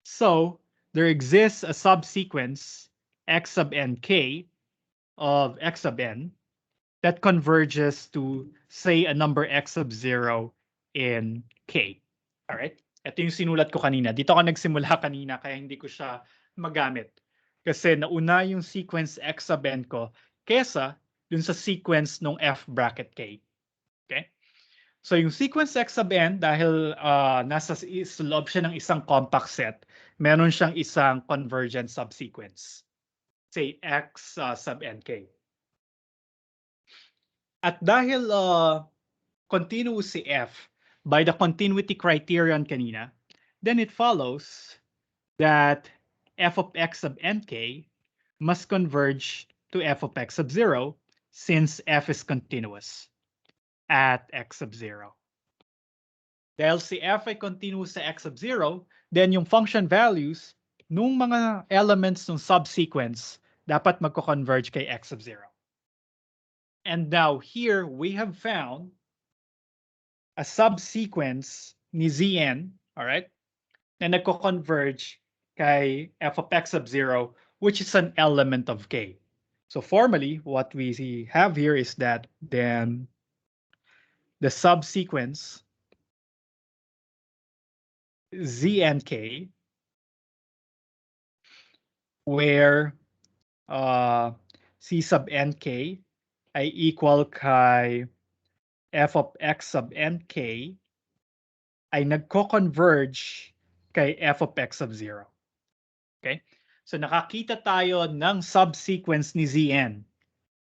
So there exists a subsequence x sub n k of x sub n that converges to, say, a number x sub 0 in K. Alright? Ito yung sinulat ko kanina. Dito ako nagsimula kanina kaya hindi ko siya magamit. Kasi nauna yung sequence x sub n ko kesa dun sa sequence ng f bracket K. Okay? So yung sequence x sub n, dahil nasa sa loob siya ng isang compact set, meron siyang isang convergent subsequence. Say x sub nk. At dahil continuous si f by the continuity criterion kanina, then it follows that f of x sub nk must converge to f of x sub 0 since f is continuous at x sub 0. Dahil si f ay continuous sa x sub 0, then yung function values nung mga elements ng subsequence dapat magko-converge kay x sub 0. And now here we have found a subsequence ni Zn, all right, na nagko-converge kay f of x sub 0, which is an element of K. So formally, what we have here is that then the subsequence Znk, where C sub nk ay equal kay f of x sub nk ay nagko-converge kay f of x sub 0. Okay? So nakakita tayo ng subsequence ni Zn,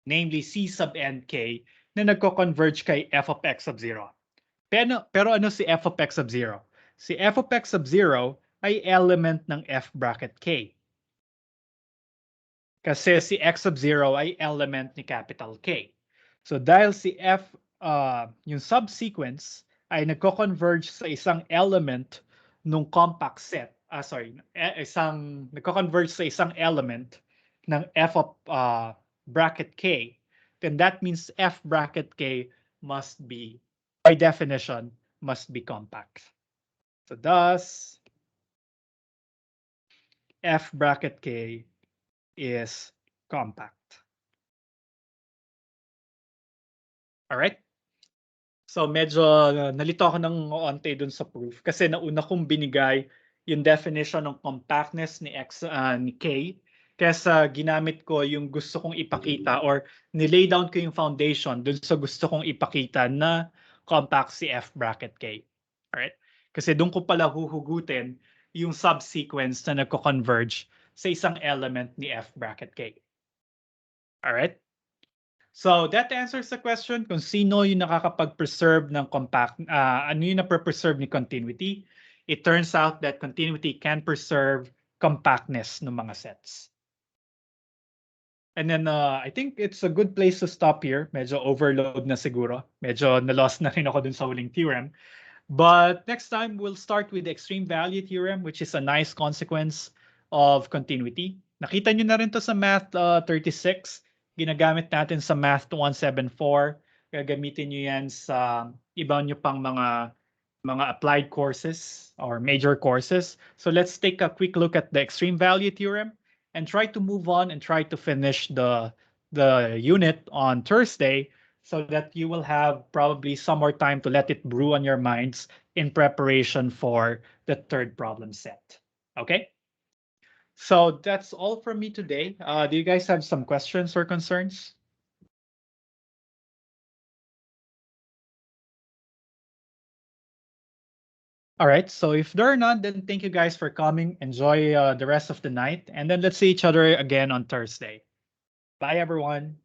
namely C sub nk, na nagko-converge kay f of x sub 0. Pero ano si f of x sub 0? Si f of x sub 0 ay element ng f bracket k. Kasi si x sub 0 ay element ni capital K. So dahil si f, yung subsequence ay nagko-converge sa isang element nung compact set, nagko-converge sa isang element ng f of bracket K, then that means f bracket K must be, by definition, must be compact. So thus, f bracket K is compact. Alright? So medyo nalito ako ng onte dun sa proof kasi nauna kong binigay yung definition ng compactness ni ni K kesa ginamit ko yung gusto kong ipakita or nilay down ko yung foundation dun sa gusto kong ipakita na compact si f bracket K. Alright? Kasi dun ko pala huhugutin yung subsequence na nagko-converge sa isang element ni f bracket K. Alright? So that answers the question kung sino yung nakakapag-preserve ng compact, ano yung na-preserve ni continuity. It turns out that continuity can preserve compactness ng mga sets. And then I think it's a good place to stop here. Medyo overload na siguro. Medyo na-lost na rin ako dun sa huling theorem. But next time, we'll start with the extreme value theorem, which is a nice consequence of continuity. Nakita nyo na rin to sa Math 36. Ginagamit natin sa Math 174. Gagamitin nyo yan sa iba nyo pang mga applied courses or major courses. So let's take a quick look at the extreme value theorem and try to move on and try to finish the unit on Thursday, so that you will have probably some more time to let it brew on your minds in preparation for the third problem set. Okay? So that's all from me today. Do you guys have some questions or concerns? All right, so if there are none, then thank you guys for coming. Enjoy the rest of the night, and then let's see each other again on Thursday. Bye, everyone.